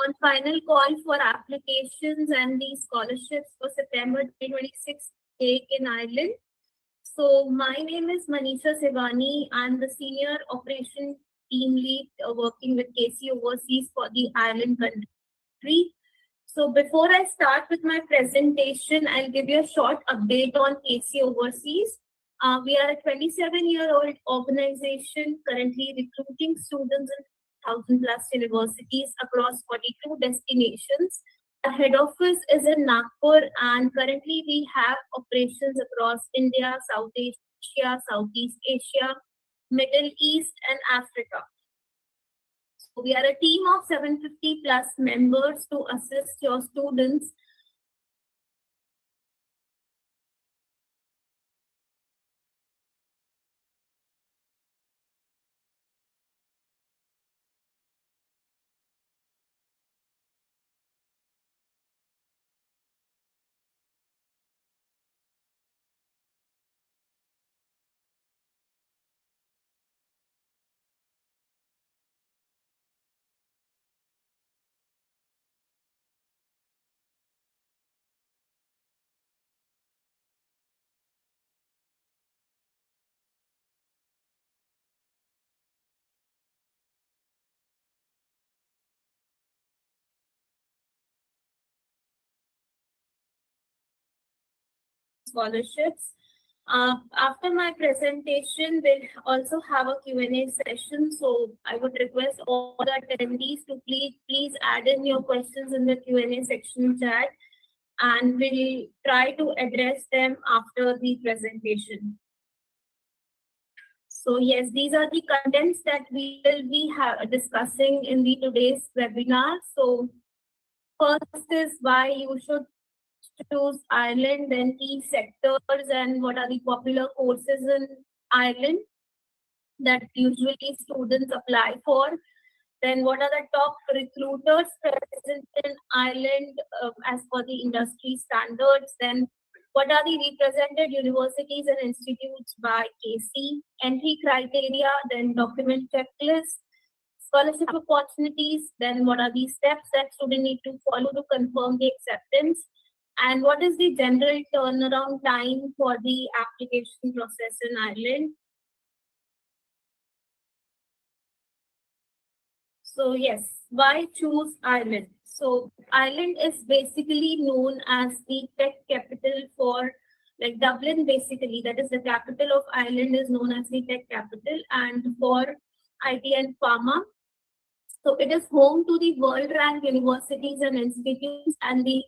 on final call for applications and the scholarships for September 2026 take in Ireland. So my name is Manisha Sevani. I'm the Senior Operation Team Lead working with KC Overseas for the Ireland country. So before I start with my presentation, I'll give you a short update on KC Overseas. We are a 27-year-old organization currently recruiting students in 1,000 plus universities across 42 destinations. Our head office is in Nagpur, and currently we have operations across India, South Asia, Southeast Asia, Middle East, and Africa. So we are a team of 750 plus members to assist your students scholarships. After my presentation, we'll also have a Q&A session. So I would request all the attendees to please add in your questions in the Q&A section chat, and we'll try to address them after the presentation. So yes, these are the contents that we will be discussing in the today's webinar. So first is why you should choose Ireland, then key sectors and what are the popular courses in Ireland that usually students apply for. Then what are the top recruiters present in Ireland as per the industry standards. Then what are the represented universities and institutes by KC, entry criteria, then document checklist, scholarship opportunities, then what are the steps that students need to follow to confirm the acceptance, and what is the general turnaround time for the application process in Ireland. So yes, why choose Ireland? So Ireland is basically known as the tech capital for, like Dublin basically, that is the capital of Ireland, is known as the tech capital and for IT and pharma. So it is home to the world ranked universities and institutes, and the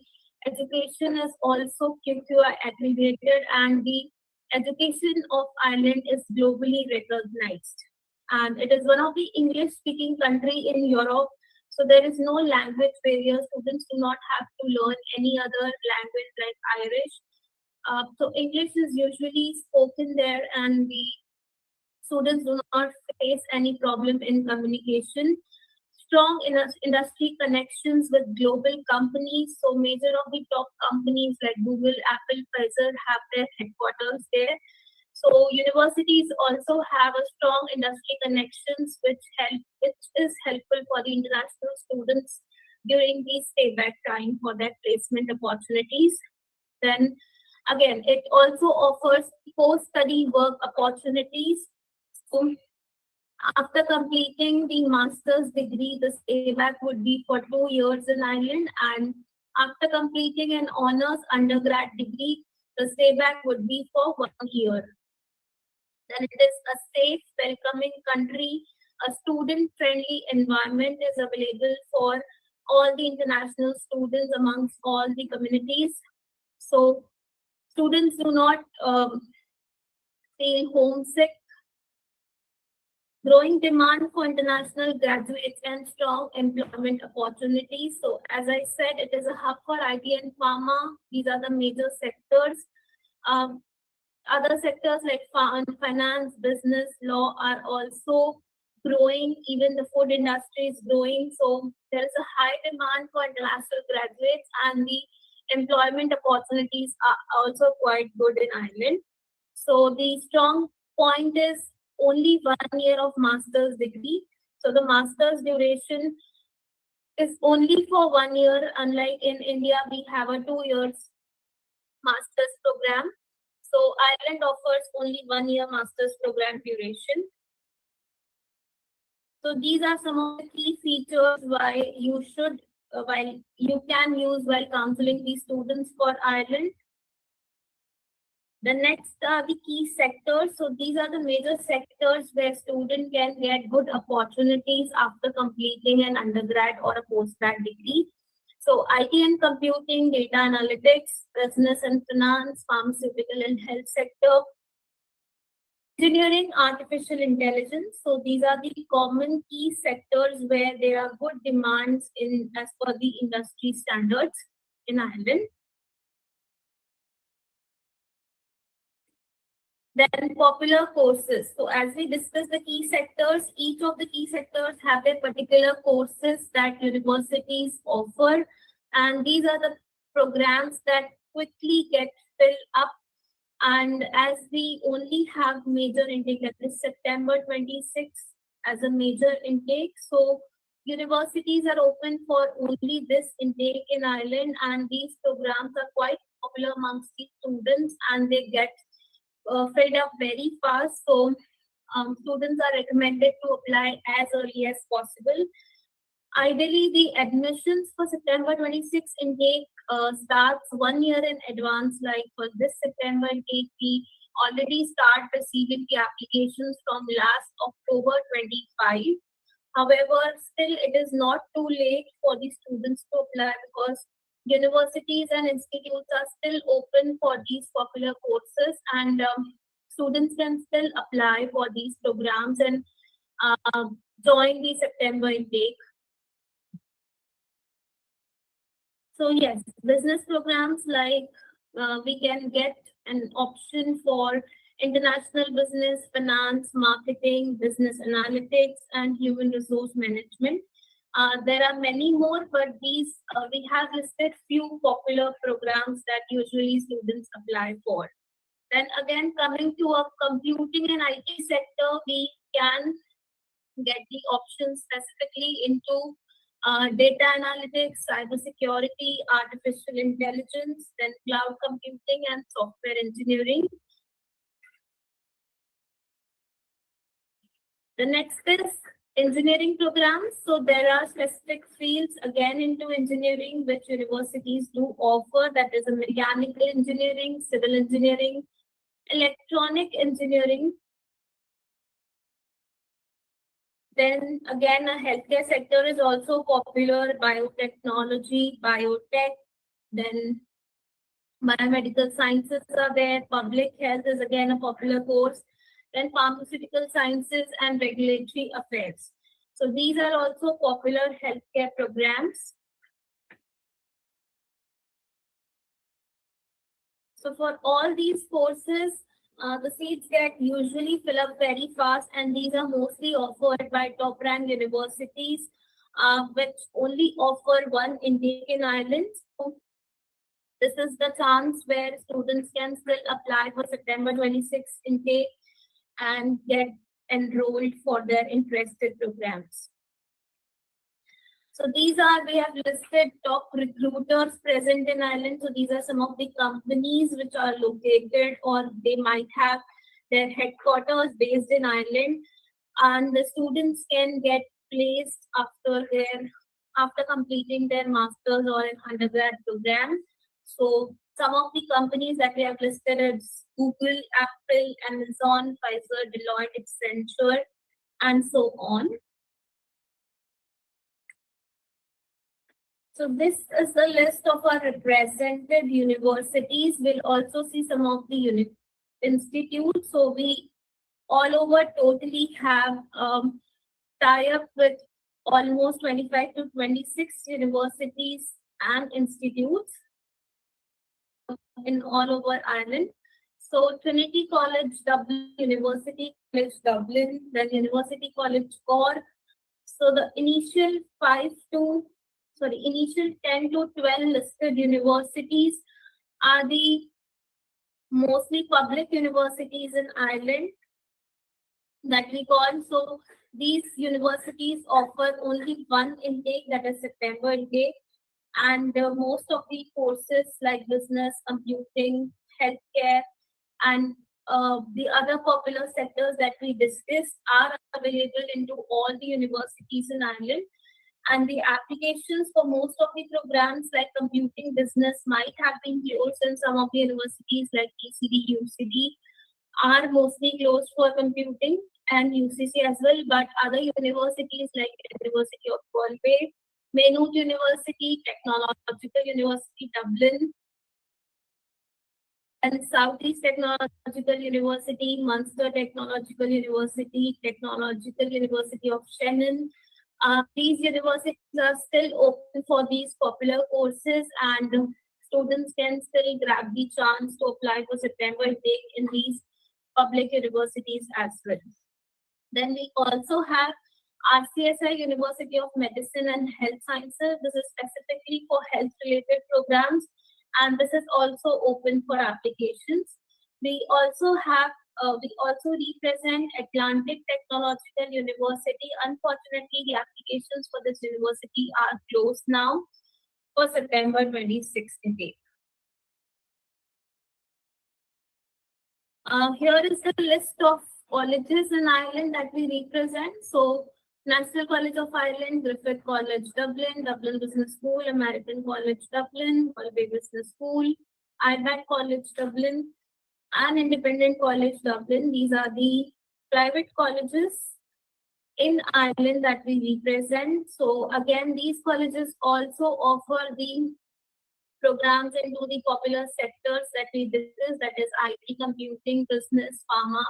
education is also QQI accredited, and the education of Ireland is globally recognized. And it is one of the English speaking country in Europe. So there is no language barrier. Students do not have to learn any other language like Irish. So English is usually spoken there, and the students do not face any problem in communication. Strong industry connections with global companies. So major of the top companies like Google, Apple, Pfizer have their headquarters there. So universities also have a strong industry connections, which is helpful for the international students during the stay back time for their placement opportunities. Then again, it also offers post-study work opportunities. So after completing the master's degree, the stay back would be for 2 years in Ireland, and after completing an honors undergrad degree, the stay back would be for 1 year. Then it is a safe, welcoming country. A student-friendly environment is available for all the international students amongst all the communities. So students do not feel homesick. Growing demand for international graduates and strong employment opportunities. So as I said, it is a hub for IT and pharma. These are the major sectors. Other sectors like finance, business, law are also growing. Even the food industry is growing. So there is a high demand for international graduates, and the employment opportunities are also quite good in Ireland. So the strong point is only 1 year of master's degree. So the master's duration is only for 1 year. Unlike in India, we have a 2 years master's program. So Ireland offers only 1 year master's program duration. So these are some of the key features why you should, while you can use while counseling these students for Ireland. The next are the key sectors. So these are the major sectors where student can get good opportunities after completing an undergrad or a postgrad degree. So IT and computing, data analytics, business and finance, pharmaceutical and health sector, engineering, artificial intelligence. So these are the common key sectors where there are good demands in as per the industry standards in Ireland. Then popular courses. So as we discuss the key sectors, each of the key sectors have their particular courses that universities offer. And these are the programs that quickly get filled up. And as we only have major intake, that is September 26th as a major intake. So universities are open for only this intake in Ireland, and these programs are quite popular amongst the students and they get filled up very fast. So students are recommended to apply as early as possible. Ideally, the admissions for September 26 intake starts 1 year in advance. Like for this September intake, we already start receiving the applications from last October 25. However, still it is not too late for the students to apply because universities and institutes are still open for these popular courses, and students can still apply for these programs and join the September intake. So yes, business programs like we can get an option for international business, finance, marketing, business analytics, and human resource management. There are many more, but these we have listed few popular programs that usually students apply for. Then again, coming to a computing and IT sector, we can get the options specifically into data analytics, cybersecurity, artificial intelligence, then cloud computing and software engineering. The next is engineering programs. So there are specific fields again into engineering which universities do offer. That is a mechanical engineering, civil engineering, electronic engineering. Then again, a healthcare sector is also popular, biotechnology, biotech, then biomedical sciences are there, public health is again a popular course, then pharmaceutical sciences and regulatory affairs. So these are also popular healthcare programs. So for all these courses, the seats get usually fill up very fast, and these are mostly offered by top ranked universities, which only offer one intake in Ireland. So this is the chance where students can still apply for September 26 intake and get enrolled for their interested programs. So these are, we have listed top recruiters present in Ireland. So these are some of the companies which are located or they might have their headquarters based in Ireland. And the students can get placed after completing their master's or an undergrad program. So some of the companies that we have listed is Google, Apple, Amazon, Pfizer, Deloitte, Accenture, and so on. So this is the list of our represented universities. We'll also see some of the institutes. So we all over totally have tie up with almost 25 to 26 universities and institutes in all over Ireland. So Trinity College Dublin, University College Dublin, then University College Cork. So the initial 10 to 12 listed universities are the mostly public universities in Ireland. that we call. So these universities offer only one intake, that is September intake, and most of the courses like business, computing, healthcare, and the other popular sectors that we discussed are available into all the universities in Ireland. And the applications for most of the programs like computing business might have been closed in some of the universities like ECD, UCD are mostly closed for computing, and UCC as well. But other universities like University of Galway, Maynooth University, Technological University Dublin, and Southeast Technological University, Munster Technological University, Technological University of Shannon. These universities are still open for these popular courses, and students can still grab the chance to apply for September intake in these public universities as well. Then we also have RCSI, University of Medicine and Health Sciences. This is specifically for health related programs, and this is also open for applications. We also have we also represent Atlantic Technological University. Unfortunately, the applications for this university are closed now for September 26th intake. Here is the list of colleges in Ireland that we represent. So, National College of Ireland, Griffith College, Dublin, Dublin Business School, American College, Dublin, Galway Business School, IBAC College, Dublin, and Independent College, Dublin. These are the private colleges in Ireland that we represent. So, again, these colleges also offer the programs into the popular sectors that we discussed, that is IT, computing, business, pharma,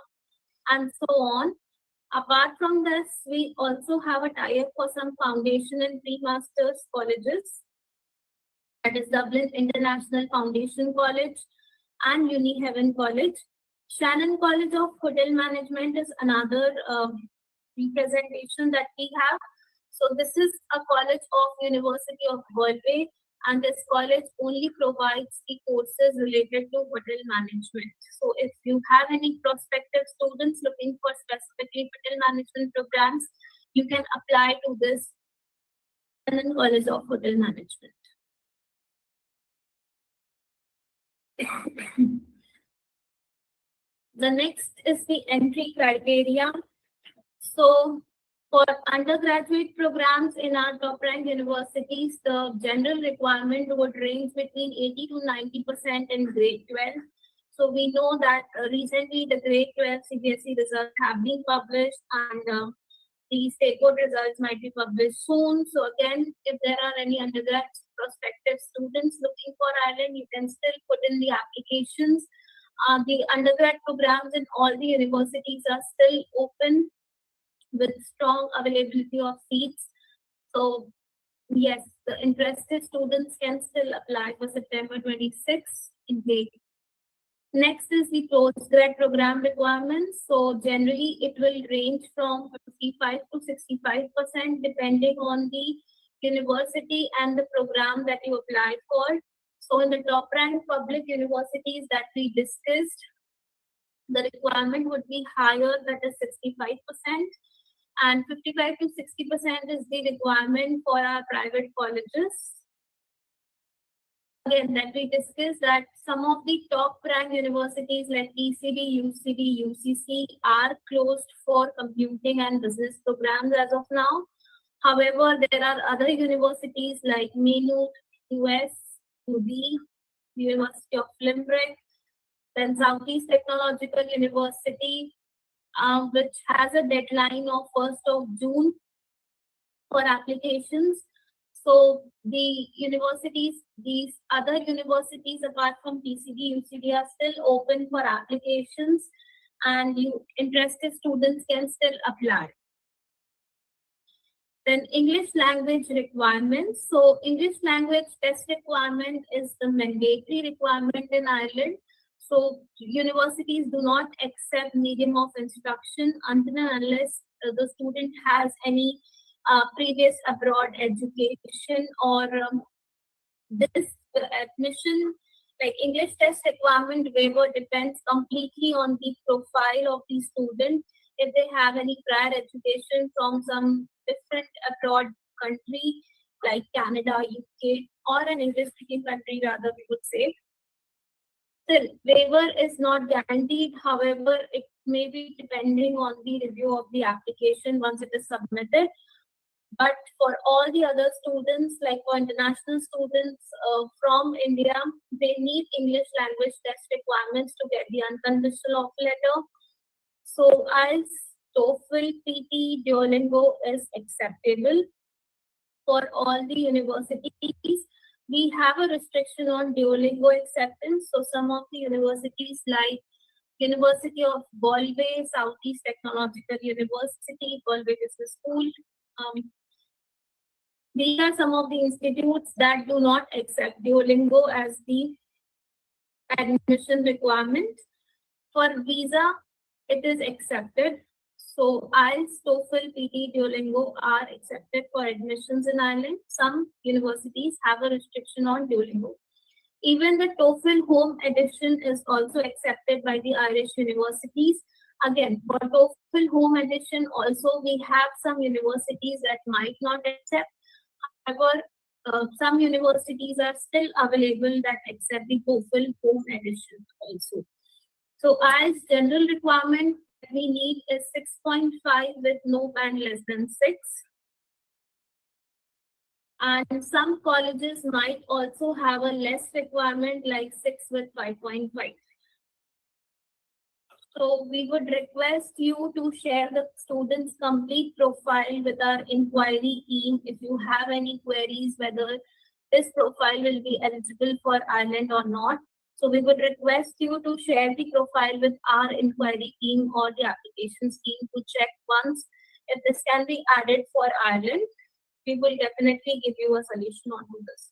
and so on. Apart from this, we also have a tie-up for some foundation and pre-masters colleges, that is Dublin International Foundation College and Uni Heaven College. Shannon College of Hotel Management is another representation that we have. So this is a college of University of Galway, and this college only provides the courses related to hotel management. So if you have any prospective students looking for specifically hotel management programs, you can apply to this London College of Hotel Management. The next is the entry criteria. So for undergraduate programs in our top ranked universities, the general requirement would range between 80 to 90% in grade 12. So we know that recently the grade 12 CBSE results have been published, and the state board results might be published soon. So again, if there are any undergrad prospective students looking for Ireland, you can still put in the applications. The undergrad programs in all the universities are still open with strong availability of seats. So yes, the interested students can still apply for September 26th intake. Next is the postgrad program requirements. So generally it will range from 55 to 65% depending on the university and the program that you apply for. So in the top ranked public universities that we discussed, the requirement would be higher, that is 65%. And 55 to 60% is the requirement for our private colleges. Again, that we discussed that some of the top ranked universities like ECD, UCD, UCC are closed for computing and business programs as of now. However, there are other universities like Maynooth, US, UB, University of Limerick, then Southeast Technological University, which has a deadline of 1st of June for applications. So the universities, these other universities apart from PCD, UCD are still open for applications, and interested students can still apply. Then English language requirements. So English language test requirement is the mandatory requirement in Ireland. So universities do not accept medium of instruction until and unless the student has any previous abroad education, or this admission, like English test requirement waiver, depends completely on the profile of the student. if they have any prior education from some different abroad country like Canada, UK, or an English speaking country, rather, we would say. Still, waiver is not guaranteed. However, it may be depending on the review of the application once it is submitted. But for all the other students, like for international students from India, they need English language test requirements to get the unconditional offer letter. So as TOEFL, PT, Duolingo is acceptable for all the universities. We have a restriction on Duolingo acceptance. So some of the universities like University of Galway, Southeast Technological University, Galway Business School, these are some of the institutes that do not accept Duolingo as the admission requirement. For visa, it is accepted. So IELTS, TOEFL, PT, Duolingo are accepted for admissions in Ireland. Some universities have a restriction on Duolingo. Even the TOEFL home edition is also accepted by the Irish universities. Again, for TOEFL home edition, also we have some universities that might not accept. However, some universities are still available that accept the TOEFL home edition also. So as general requirement we need is 6.5 with no band less than 6. And some colleges might also have a less requirement like 6 with 5.5. So we would request you to share the student's complete profile with our inquiry team if you have any queries whether this profile will be eligible for Ireland or not. So we would request you to share the profile with our inquiry team or the applications team to check once if this can be added for Ireland. We will definitely give you a solution on this.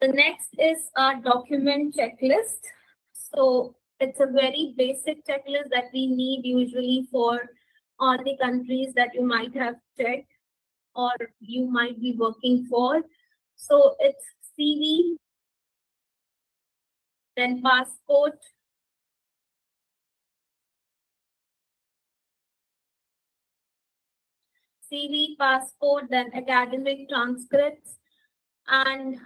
The next is our document checklist. So it's a very basic checklist that we need usually for all the countries that you might have checked or you might be working for. So it's CV, then passport, CV, passport, then academic transcripts and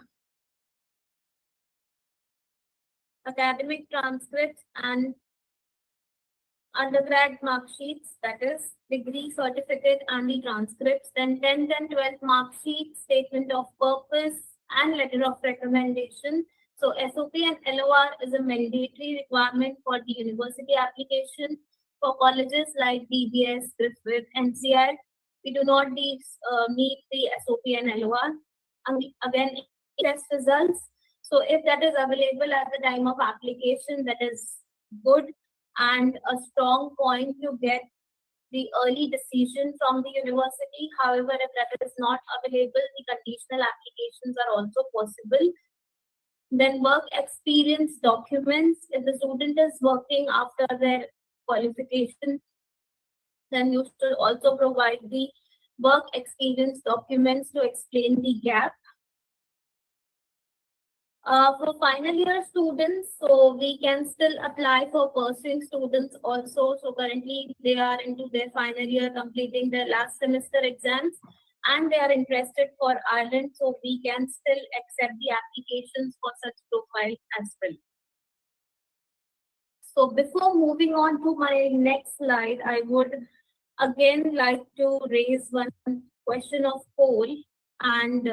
undergrad mark sheets, that is degree certificate and the transcripts, then 10th and 12th mark sheet, statement of purpose and letter of recommendation. So SOP and LOR is a mandatory requirement for the university application. For colleges like DBS, Griffith, NCR, we do not need the SOP and LOR. And again, test results. So if that is available at the time of application, that is good and a strong point to get the early decision from the university. However, if that is not available, the conditional applications are also possible. Then work experience documents. If the student is working after their qualification, then you should also provide the work experience documents to explain the gap. For final year students, so we can still apply for pursuing students also. So currently they are into their final year, completing their last semester exams, and they are interested for Ireland. So we can still accept the applications for such profiles as well. So before moving on to my next slide, I would again like to raise one question of poll and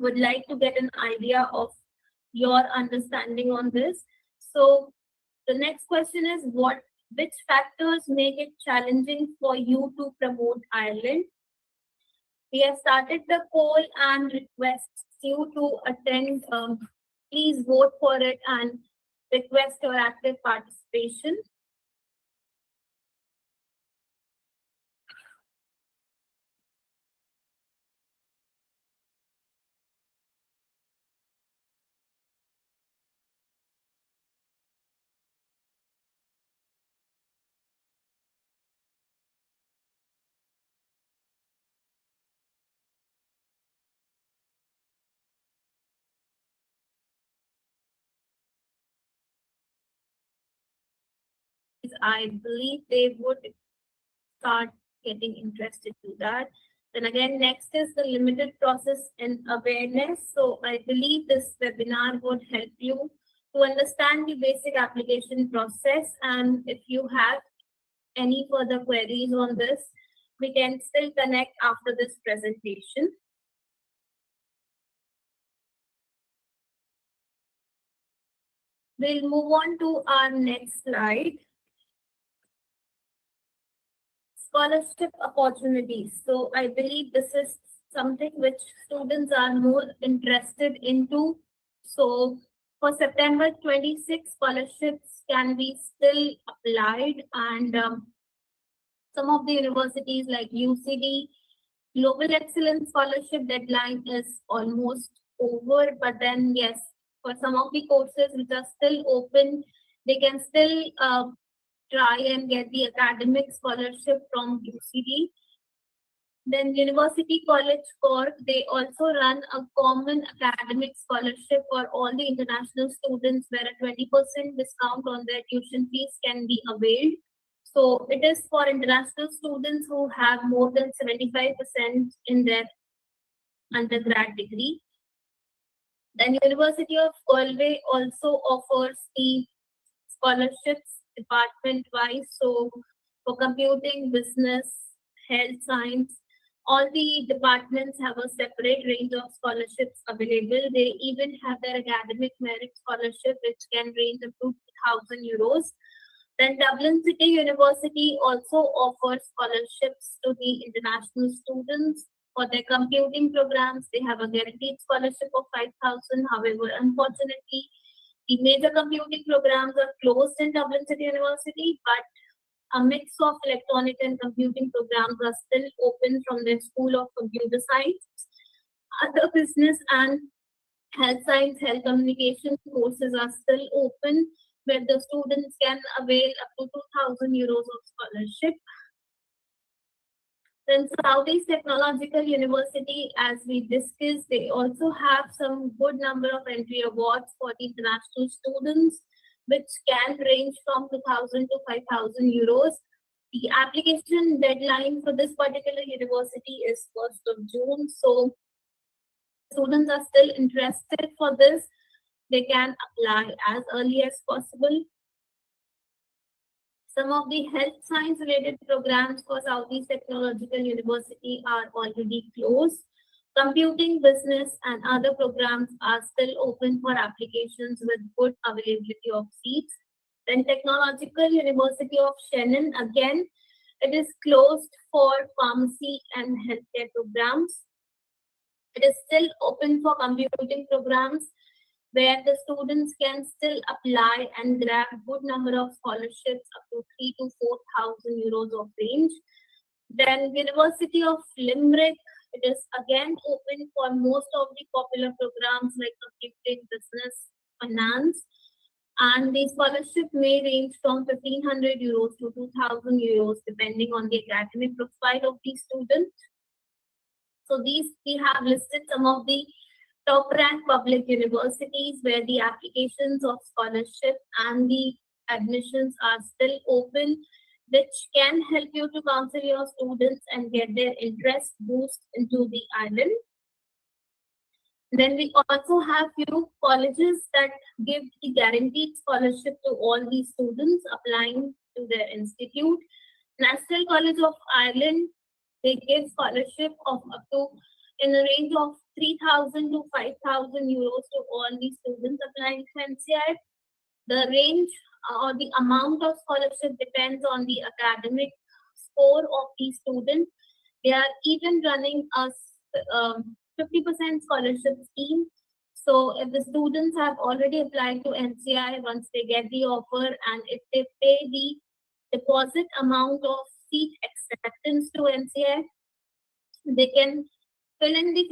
would like to get an idea of your understanding on this. So the next question is which factors make it challenging for you to promote Ireland? We have started the poll and request you to attend. Please vote for it and request your active participation. I believe they would start getting interested to that. Then again, next is the limited process and awareness. So I believe this webinar would help you to understand the basic application process. And if you have any further queries on this, we can still connect after this presentation. We'll move on to our next slide. Scholarship opportunities. So I believe this is something which students are more interested into. So for September 26, scholarships can be still applied, and some of the universities like UCD, Global Excellence Scholarship deadline is almost over, but then yes, for some of the courses which are still open, they can still try and get the academic scholarship from UCD. Then University College Cork, they also run a common academic scholarship for all the international students where a 20% discount on their tuition fees can be availed. So it is for international students who have more than 75% in their undergrad degree. Then University of Galway also offers the scholarships department-wise. So for computing, business, health science, all the departments have a separate range of scholarships available. They even have their academic merit scholarship, which can range up to €2,000. Then Dublin City University also offers scholarships to the international students. For their computing programs, they have a guaranteed scholarship of 5,000. However, unfortunately, the major computing programs are closed in Dublin City University, but a mix of electronic and computing programs are still open from the School of Computer Science. Other business and health science, health communication courses are still open, where the students can avail up to €2,000 of scholarship. Then Southeast Technological University, as we discussed, they also have some good number of entry awards for the international students, which can range from 2,000 to 5,000 euros. The application deadline for this particular university is 1st of June. So students are still interested for this, they can apply as early as possible. Some of the health science related programs for Southeast Technological University are already closed. Computing, business, and other programs are still open for applications with good availability of seats. Then Technological University of Shannon, again, it is closed for pharmacy and healthcare programs. It is still open for computing programs, where the students can still apply and grab good number of scholarships up to 3,000 to 4,000 euros of range. Then University of Limerick, it is again open for most of the popular programs like computing, business, finance, and the scholarship may range from 1,500 euros to 2,000 euros depending on the academic profile of the student. So these we have listed some of the top ranked public universities where the applications of scholarship and the admissions are still open, which can help you to counsel your students and get their interest boost into the island. Then we also have few colleges that give the guaranteed scholarship to all the students applying to their institute. National College of Ireland, they give scholarship of up to in the range of 3,000 to 5,000 euros to all the students applying to NCI. The range or the amount of scholarship depends on the academic score of the student. They are even running a 50% scholarship scheme. So if the students have already applied to NCI, once they get the offer and if they pay the deposit amount of seat acceptance to NCI, they can fill in the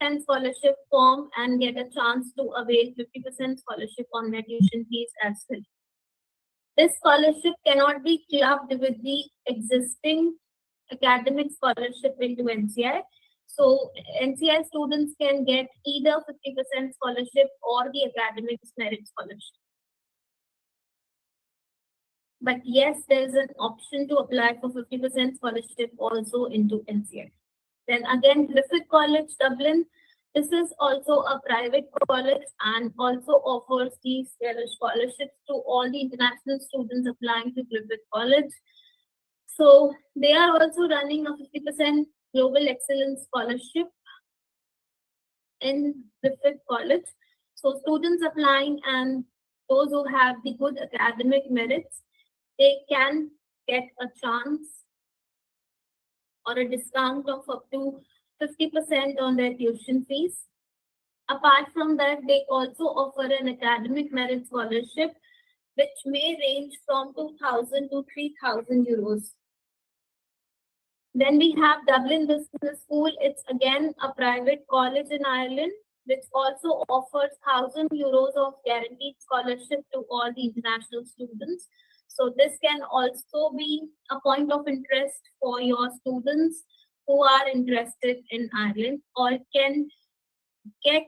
50% scholarship form and get a chance to avail 50% scholarship on their tuition fees as well. This scholarship cannot be clubbed with the existing academic scholarship into NCI. So NCI students can get either 50% scholarship or the academic merit scholarship. But yes, there's an option to apply for 50% scholarship also into NCET. Then again, Griffith College, Dublin. This is also a private college and also offers these scholarships to all the international students applying to Griffith College. So they are also running a 50% Global Excellence Scholarship in Griffith College. So students applying and those who have the good academic merits, they can get a chance or a discount of up to 50% on their tuition fees. Apart from that, they also offer an academic merit scholarship, which may range from 2,000 to 3,000 euros. Then we have Dublin Business School. It's again a private college in Ireland, which also offers 1,000 euros of guaranteed scholarship to all the international students. So this can also be a point of interest for your students who are interested in Ireland, or can get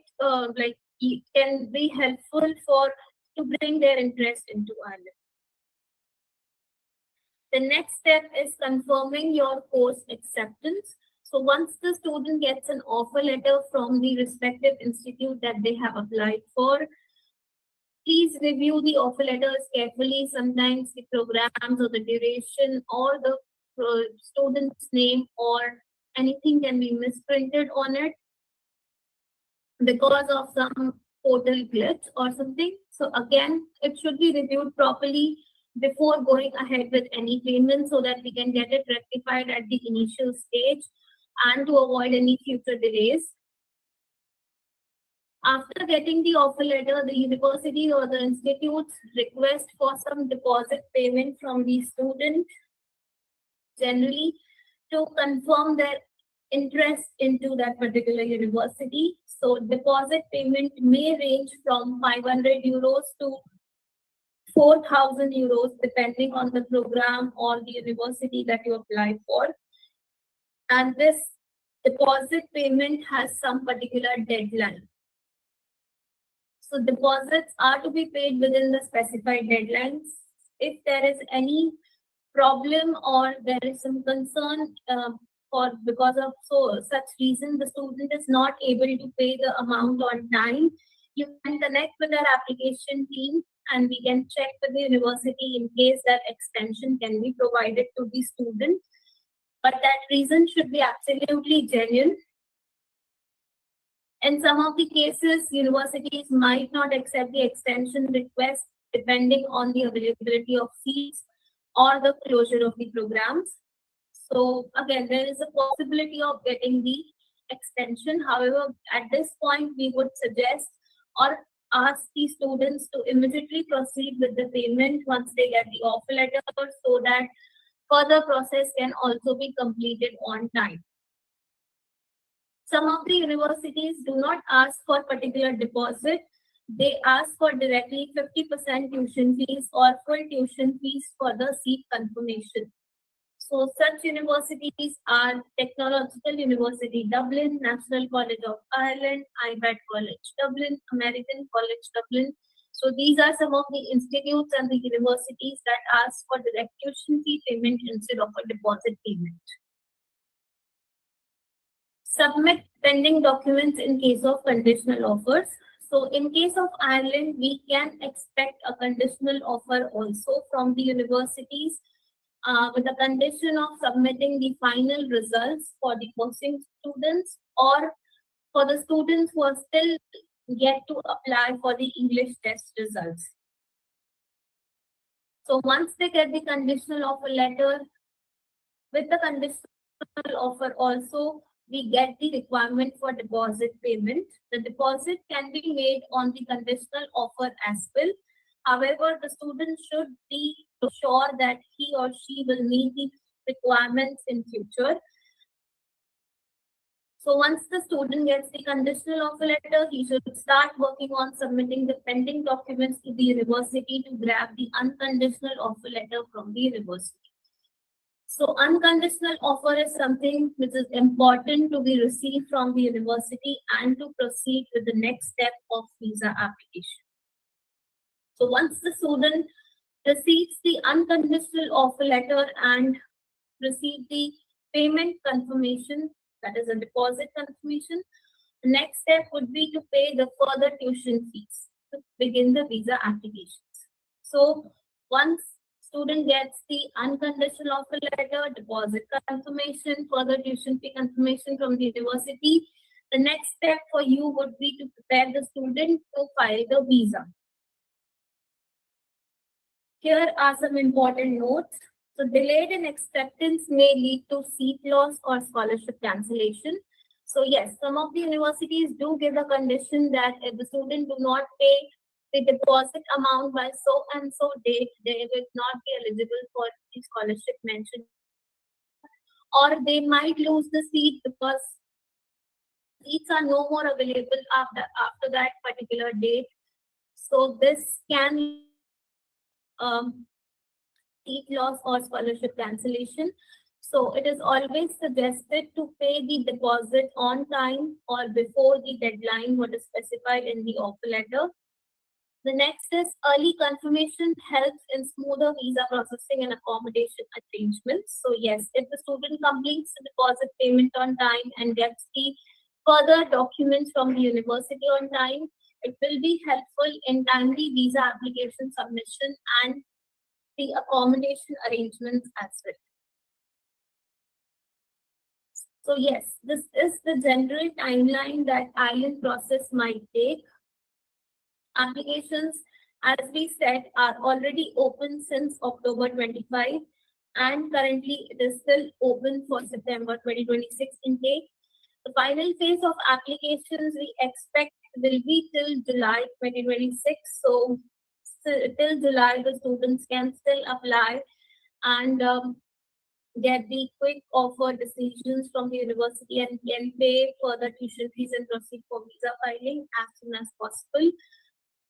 can be helpful for to bring their interest into Ireland. The next step is confirming your course acceptance. So once the student gets an offer letter from the respective institute that they have applied for, please review the offer letters carefully. Sometimes the programs or the duration or the student's name or anything can be misprinted on it because of some portal glitch or something. So again, it should be reviewed properly before going ahead with any payment so that we can get it rectified at the initial stage and to avoid any future delays. After getting the offer letter, the university or the institutes request for some deposit payment from the student, generally to confirm their interest into that particular university. So deposit payment may range from 500 euros to 4,000 euros, depending on the program or the university that you apply for. And this deposit payment has some particular deadline. So deposits are to be paid within the specified deadlines. If there is any problem or there is some concern for because of such reason the student is not able to pay the amount on time, you can connect with our application team and we can check with the university in case that extension can be provided to the student. But that reason should be absolutely genuine. In some of the cases, universities might not accept the extension request depending on the availability of seats or the closure of the programs. So again, there is a possibility of getting the extension. However, at this point, we would suggest or ask the students to immediately proceed with the payment once they get the offer letter so that further process can also be completed on time. Some of the universities do not ask for particular deposit. They ask for directly 50% tuition fees or full tuition fees for the seat confirmation. So such universities are Technological University Dublin, National College of Ireland, IBAT College Dublin, American College Dublin. So these are some of the institutes and the universities that ask for direct tuition fee payment instead of a deposit payment. Submit pending documents in case of conditional offers. So in case of Ireland, we can expect a conditional offer also from the universities with the condition of submitting the final results for the posting students or for the students who are still yet to apply for the English test results. So once they get the conditional offer letter, with the conditional offer also, we get the requirement for deposit payment. The deposit can be made on the conditional offer as well. However, the student should be sure that he or she will meet the requirements in future. So once the student gets the conditional offer letter, he should start working on submitting the pending documents to the university to grab the unconditional offer letter from the university. So unconditional offer is something which is important to be received from the university and to proceed with the next step of visa application. So once the student receives the unconditional offer letter and receive the payment confirmation, that is a deposit confirmation. The next step would be to pay the further tuition fees to begin the visa applications. So once student gets the unconditional offer letter, deposit confirmation, further tuition fee confirmation from the university, the next step for you would be to prepare the student to file the visa. Here are some important notes. So delayed in acceptance may lead to seat loss or scholarship cancellation. So yes, some of the universities do give a condition that if the student do not pay the deposit amount by so and so date, they will not be eligible for the scholarship mentioned, or they might lose the seat because seats are no more available after that particular date. So this can seat loss or scholarship cancellation. So it is always suggested to pay the deposit on time or before the deadline what is specified in the offer letter. The next is early confirmation helps in smoother visa processing and accommodation arrangements. So yes, if the student completes the deposit payment on time and gets the further documents from the university on time, it will be helpful in timely visa application submission and the accommodation arrangements as well. So yes, this is the general timeline that IELTS process might take. Applications, as we said, are already open since October 25, and currently it is still open for September 2026 intake. The final phase of applications we expect will be till July 2026. So till July, the students can still apply and get the quick offer decisions from the university and can pay for the tuition fees and proceed for visa filing as soon as possible.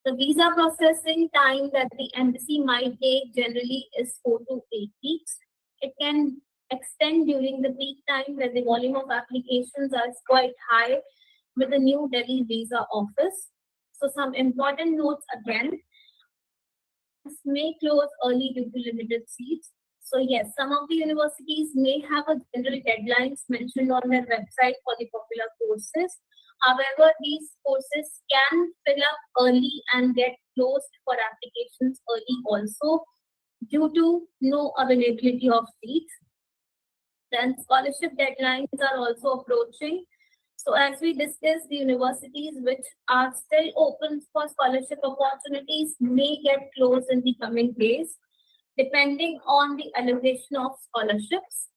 The visa processing time that the embassy might take generally is 4 to 8 weeks. It can extend during the peak time where the volume of applications are quite high with the New Delhi visa office. So some important notes again, may close early due to limited seats. So yes, some of the universities may have a general deadlines mentioned on their website for the popular courses. However, these courses can fill up early and get closed for applications early also due to no availability of seats. Then scholarship deadlines are also approaching. So as we discussed, the universities which are still open for scholarship opportunities may get closed in the coming days, depending on the allocation of scholarships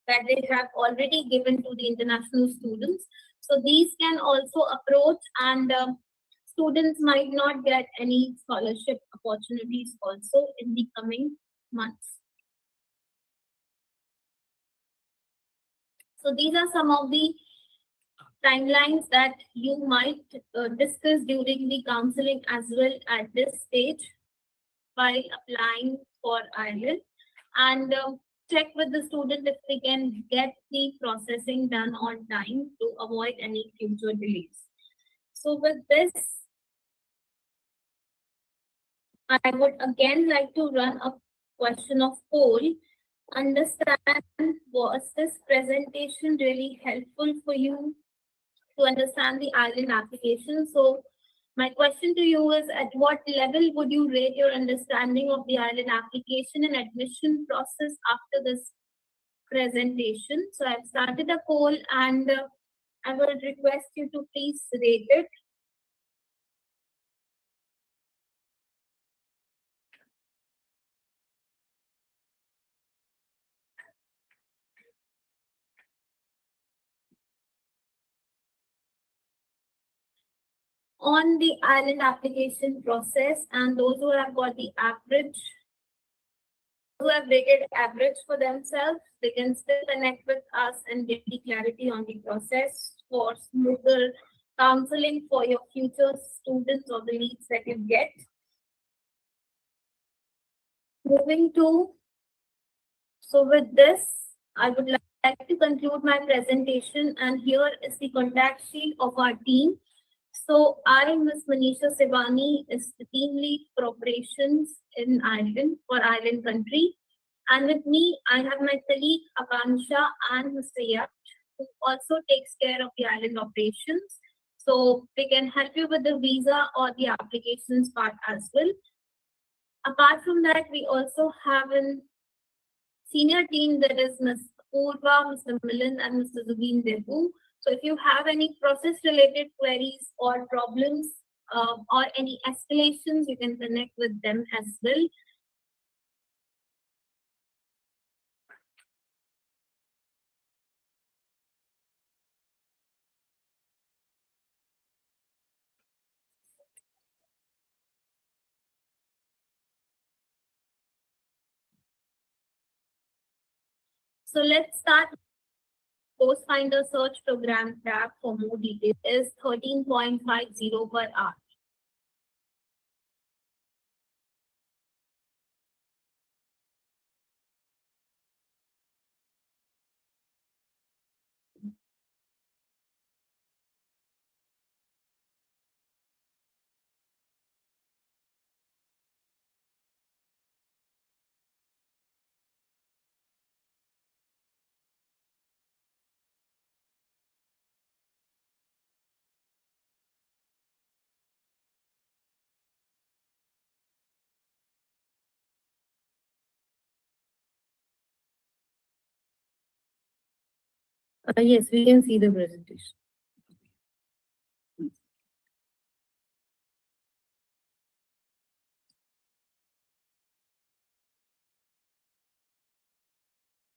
that they have already given to the international students. So these can also approach, and students might not get any scholarship opportunities also in the coming months. So these are some of the timelines that you might discuss during the counseling as well at this stage while applying for IELTS, and check with the student if they can get the processing done on time to avoid any future delays. So with this, I would again like to run a question of poll. Understand, was this presentation really helpful for you to understand the island application? So my question to you is, at what level would you rate your understanding of the island application and admission process after this presentation? So I've started a poll, and I would request you to please rate it. On the island application process, and those who have got the average, who have rated average for themselves, they can still connect with us and get the clarity on the process for smoother counseling for your future students or the leads that you get. Moving to, so with this, I would like to conclude my presentation, and here is the contact sheet of our team. So I, Ms. Manisha Sivani, is the team lead for operations in Ireland for Ireland country. And with me, I have my colleague Akansha and Mr. who also takes care of the island operations. So we can help you with the visa or the applications part as well. Apart from that, we also have a senior team that is Ms. Purva, Mr. Milan, and Mr. Zubin Debu. So if you have any process related queries or problems or any escalations, you can connect with them as well. So let's start. Post Finder search program tab for more details is 13.50 per hour. Yes, we can see the presentation.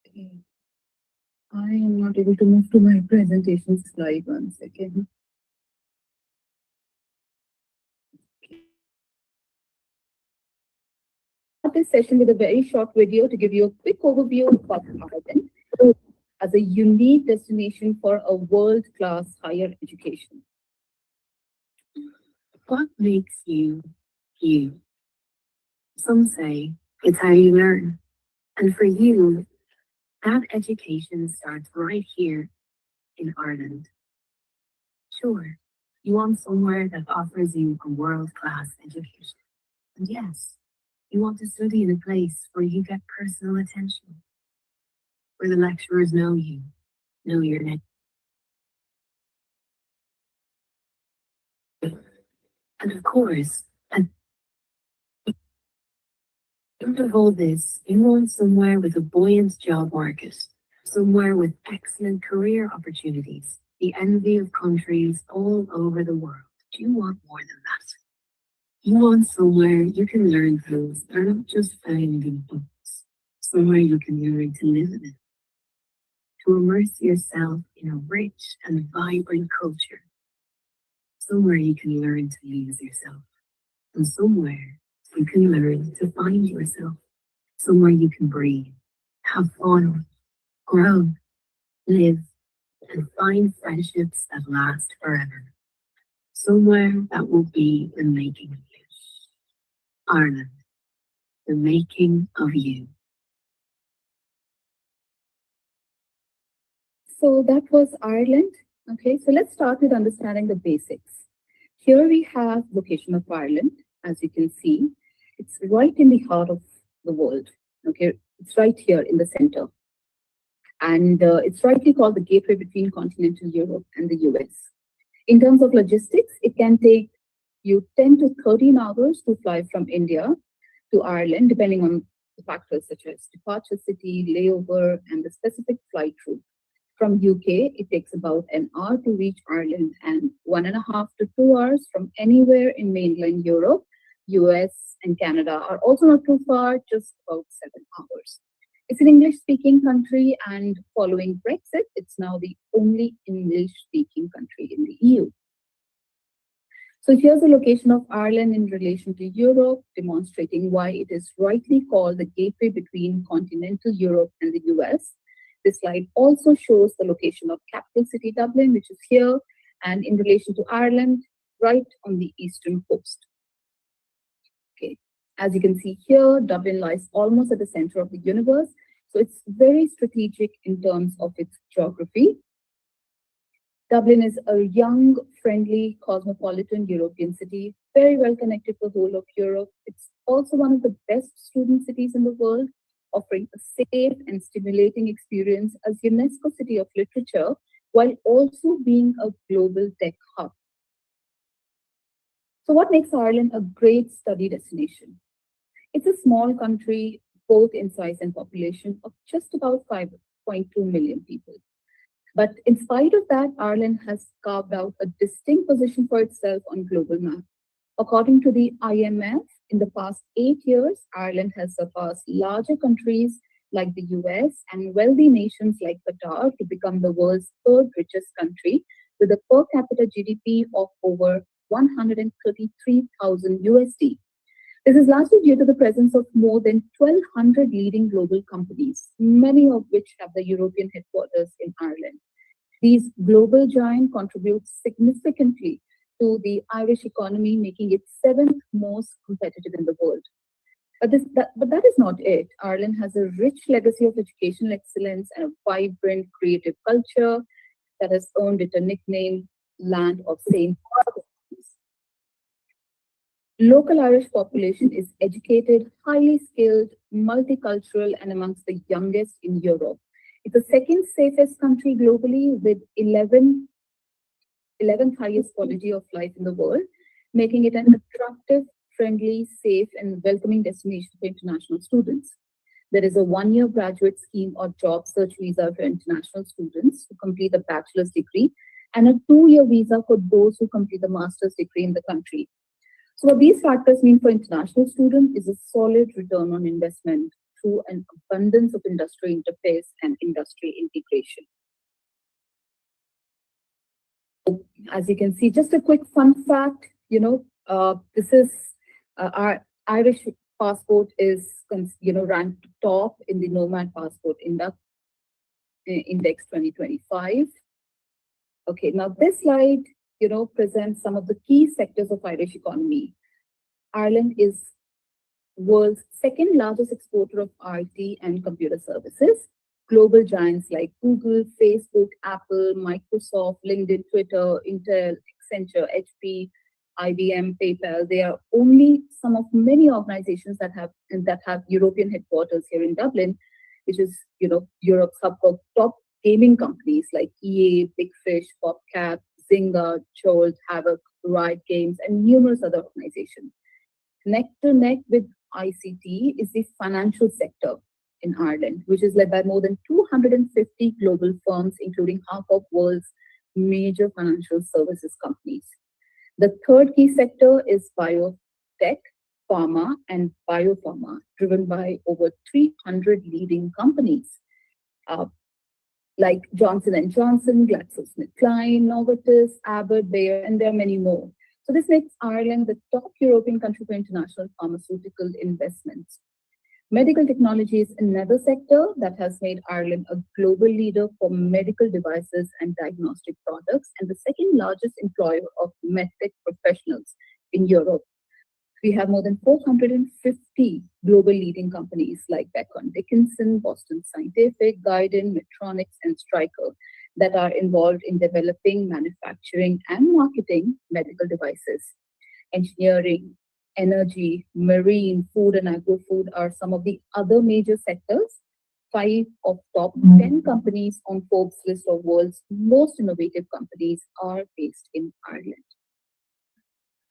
Okay. I am not able to move to my presentation slide. One second. This session with a very short video to give you a quick overview of Ireland as a unique destination for a world-class higher education. What makes you you? Some say it's how you learn. And for you, that education starts right here in Ireland. Sure, you want somewhere that offers you a world-class education. And yes, you want to study in a place where you get personal attention, where the lecturers know you, know your name. And of course, at the end of all this, you want somewhere with a buoyant job market, somewhere with excellent career opportunities, the envy of countries all over the world. Do you want more than that? You want somewhere you can learn things that are not just found in books, somewhere you can learn to live in it, to immerse yourself in a rich and vibrant culture, somewhere you can learn to lose yourself, and somewhere you can learn to find yourself, somewhere you can breathe, have fun, grow, live, and find friendships that last forever. Somewhere that will be the making of you. Ireland, the making of you. So that was Ireland. Okay, so let's start with understanding the basics. Here we have location of Ireland. As you can see, it's right in the heart of the world. Okay, it's right here in the center. And it's rightly called the gateway between continental Europe and the US. In terms of logistics, it can take you 10 to 13 hours to fly from India to Ireland, depending on the factors such as departure city, layover, and the specific flight route. From UK, it takes about an hour to reach Ireland and 1.5 to 2 hours from anywhere in mainland Europe. US and Canada are also not too far, just about 7 hours. It's an English speaking country, and following Brexit, it's now the only English speaking country in the EU. So here's the location of Ireland in relation to Europe, demonstrating why it is rightly called the gateway between continental Europe and the US. This slide also shows the location of capital city Dublin, which is here, and in relation to Ireland, right on the eastern coast. Okay, as you can see here, Dublin lies almost at the center of the universe, so it's very strategic in terms of its geography. Dublin is a young, friendly, cosmopolitan European city, very well connected to the whole of Europe. It's also one of the best student cities in the world, offering a safe and stimulating experience as UNESCO City of Literature, while also being a global tech hub. So, what makes Ireland a great study destination? It's a small country, both in size and population, of just about 5.2 million people. But in spite of that, Ireland has carved out a distinct position for itself on global map. According to the IMF, in the past 8 years, Ireland has surpassed larger countries like the US and wealthy nations like Qatar to become the world's third richest country with a per capita GDP of over 133,000 USD. This is largely due to the presence of more than 1,200 leading global companies, many of which have the European headquarters in Ireland. These global giants contribute significantly to the Irish economy, making it seventh most competitive in the world. But that is not it. Ireland has a rich legacy of educational excellence and a vibrant creative culture that has earned it a nickname, Land of Saint. Local Irish population is educated, highly skilled, multicultural, and amongst the youngest in Europe. It's the second safest country globally with 11th highest quality of life in the world, making it an attractive, friendly, safe, and welcoming destination for international students. There is a 1 year graduate scheme or job search visa for international students who complete a bachelor's degree and a 2 year visa for those who complete a master's degree in the country. So what these factors mean for international students is a solid return on investment through an abundance of industry interface and industry integration. As you can see, just a quick fun fact, this is our Irish passport is, ranked top in the Nomad Passport Index 2025. Okay, now this slide, presents some of the key sectors of Irish economy. Ireland is world's second largest exporter of IT and computer services. Global giants like Google, Facebook, Apple, Microsoft, LinkedIn, Twitter, Intel, Accenture, HP, IBM, PayPal, they are only some of many organizations that have European headquarters here in Dublin, which is Europe's hub for top gaming companies like EA, Big Fish, PopCap, Zynga, Jolt, Havoc, Riot Games, and numerous other organizations. Neck to neck with ICT is the financial sector in Ireland, which is led by more than 250 global firms, including half of world's major financial services companies. The third key sector is biotech, pharma, and biopharma, driven by over 300 leading companies uh, like Johnson and Johnson, GlaxoSmithKline, Novartis, Abbott, Bayer, and there are many more. So this makes Ireland the top European country for international pharmaceutical investments. Medical technology is another sector that has made Ireland a global leader for medical devices and diagnostic products, and the second largest employer of medtech professionals in Europe. We have more than 450 global leading companies like Becton Dickinson, Boston Scientific, Guidon, Medtronic, and Stryker that are involved in developing, manufacturing, and marketing medical devices. Engineering, energy, marine, food, and agro-food are some of the other major sectors. Five of top 10 companies on Forbes list of world's most innovative companies are based in Ireland.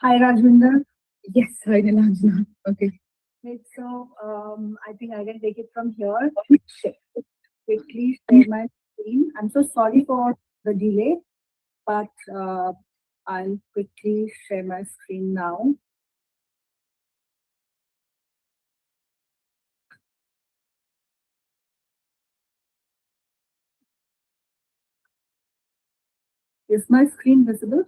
Hi, Rajwinder. Yes, hi, Nilanjana. Okay. Right, so I think I can take it from here. Sure. Quickly share my screen. I'm so sorry for the delay, but I'll quickly share my screen now. Is my screen visible?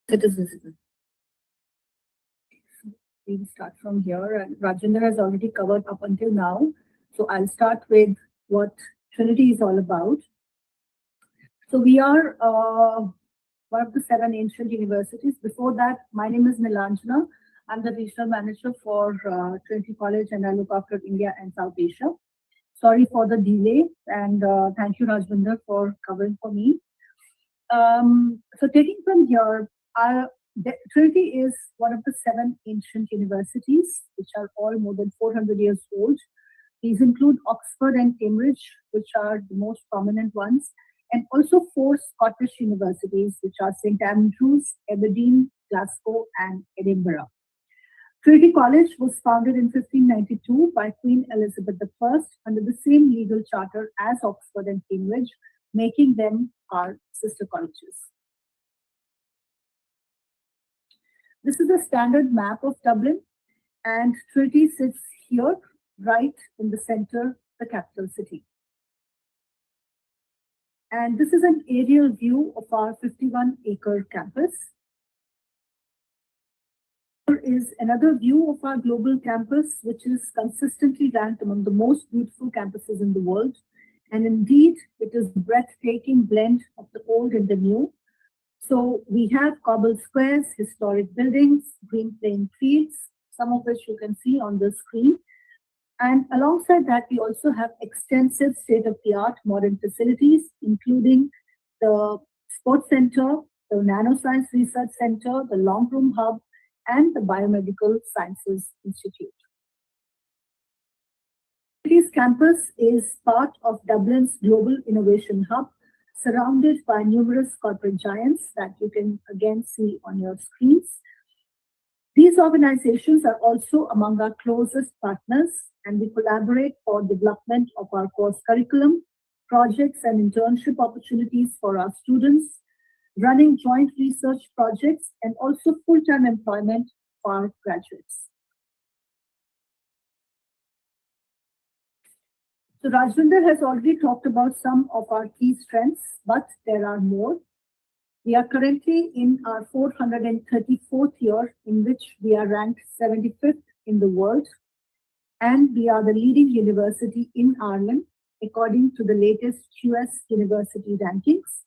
It is visible. We'll start from here. And Rajendra has already covered up until now. So I'll start with what Trinity is all about. So we are one of the 7 ancient universities. Before that, my name is Nilanjana. I'm the regional manager for Trinity College, and I look after India and South Asia. Sorry for the delay, and thank you, Rajvinder, for covering for me. So taking from here, Trinity is one of the 7 ancient universities, which are all more than 400 years old. These include Oxford and Cambridge, which are the most prominent ones, and also 4 Scottish universities, which are St. Andrews, Aberdeen, Glasgow, and Edinburgh. Trinity College was founded in 1592 by Queen Elizabeth I under the same legal charter as Oxford and Cambridge, making them our sister colleges. This is a standard map of Dublin, and Trinity sits here, right in the center, the capital city. And this is an aerial view of our 51-acre campus. Here is another view of our global campus, which is consistently ranked among the most beautiful campuses in the world. And indeed, it is a breathtaking blend of the old and the new. So we have cobbled squares, historic buildings, green playing fields, some of which you can see on the screen. And alongside that, we also have extensive state-of-the-art modern facilities, including the Sports Center, the Nanoscience Research Center, the Long Room Hub, and the Biomedical Sciences Institute. This campus is part of Dublin's Global Innovation Hub, surrounded by numerous corporate giants that you can again see on your screens. These organizations are also among our closest partners, and we collaborate for development of our course curriculum, projects and internship opportunities for our students, running joint research projects, and also full-time employment for our graduates. So Rajvinder has already talked about some of our key strengths, but there are more. We are currently in our 434th year, in which we are ranked 75th in the world, and we are the leading university in Ireland according to the latest US university rankings.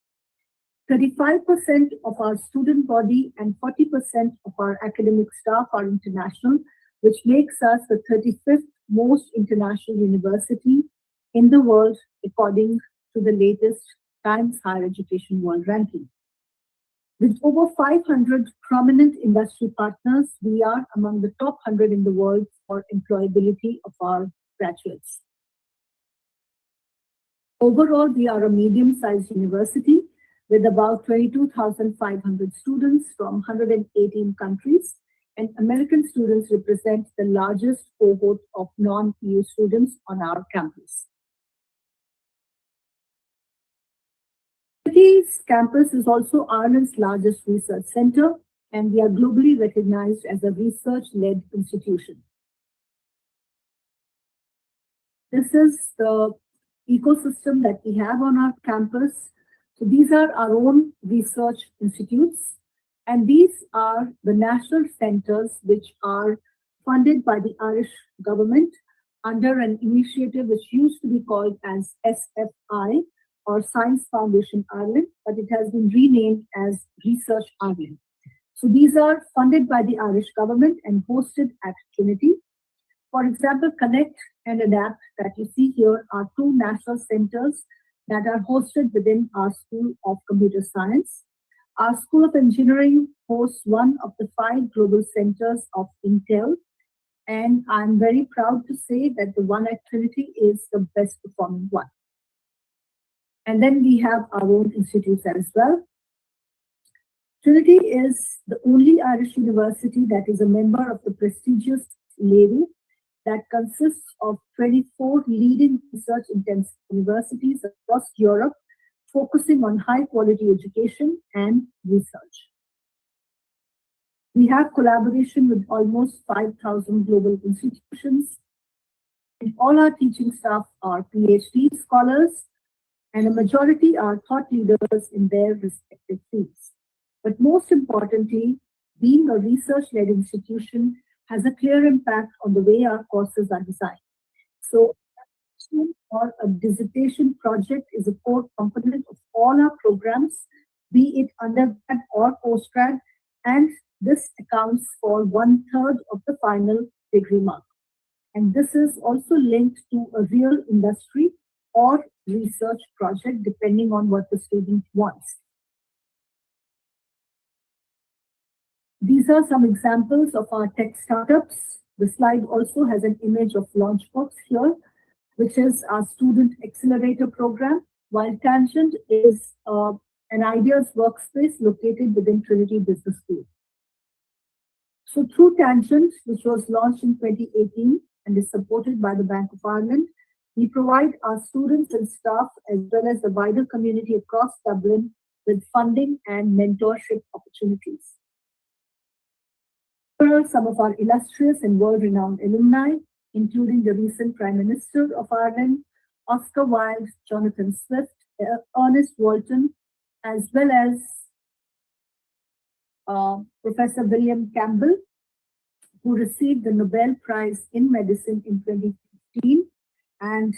35% of our student body and 40% of our academic staff are international, which makes us the 35th most international university in the world according to the latest Times Higher Education World Ranking. With over 500 prominent industry partners, we are among the top 100 in the world for employability of our graduates. Overall, we are a medium-sized university with about 22,500 students from 118 countries, and American students represent the largest cohort of non-EU students on our campus. Trinity's campus is also Ireland's largest research center, and we are globally recognized as a research-led institution. This is the ecosystem that we have on our campus. So these are our own research institutes, and these are the national centers which are funded by the Irish government under an initiative which used to be called as SFI, or Science Foundation Ireland, but it has been renamed as Research Ireland. So these are funded by the Irish government and hosted at Trinity. For example, Connect and Adapt that you see here are 2 national centers that are hosted within our School of Computer Science. Our School of Engineering hosts one of the 5 global centers of Intel, and I'm very proud to say that the one at Trinity is the best performing one. And then we have our own institutes as well. Trinity is the only Irish university that is a member of the prestigious LARU that consists of 24 leading research-intensive universities across Europe, focusing on high-quality education and research. We have collaboration with almost 5,000 global institutions, and all our teaching staff are PhD scholars, and a majority are thought leaders in their respective fields. But most importantly, being a research-led institution has a clear impact on the way our courses are designed. So, or a dissertation project is a core component of all our programs, be it undergrad or postgrad, and this accounts for 1/3 of the final degree mark. And this is also linked to a real industry or research project, depending on what the student wants. These are some examples of our tech startups. The slide also has an image of Launchbox here, which is our student accelerator program, while Tangent is an ideas workspace located within Trinity Business School. So through Tangent, which was launched in 2018 and is supported by the Bank of Ireland, we provide our students and staff as well as the wider community across Dublin with funding and mentorship opportunities. Here are some of our illustrious and world-renowned alumni, including the recent Prime Minister of Ireland, Oscar Wilde, Jonathan Swift, Ernest Walton, as well as Professor William Campbell, who received the Nobel Prize in Medicine in 2015. And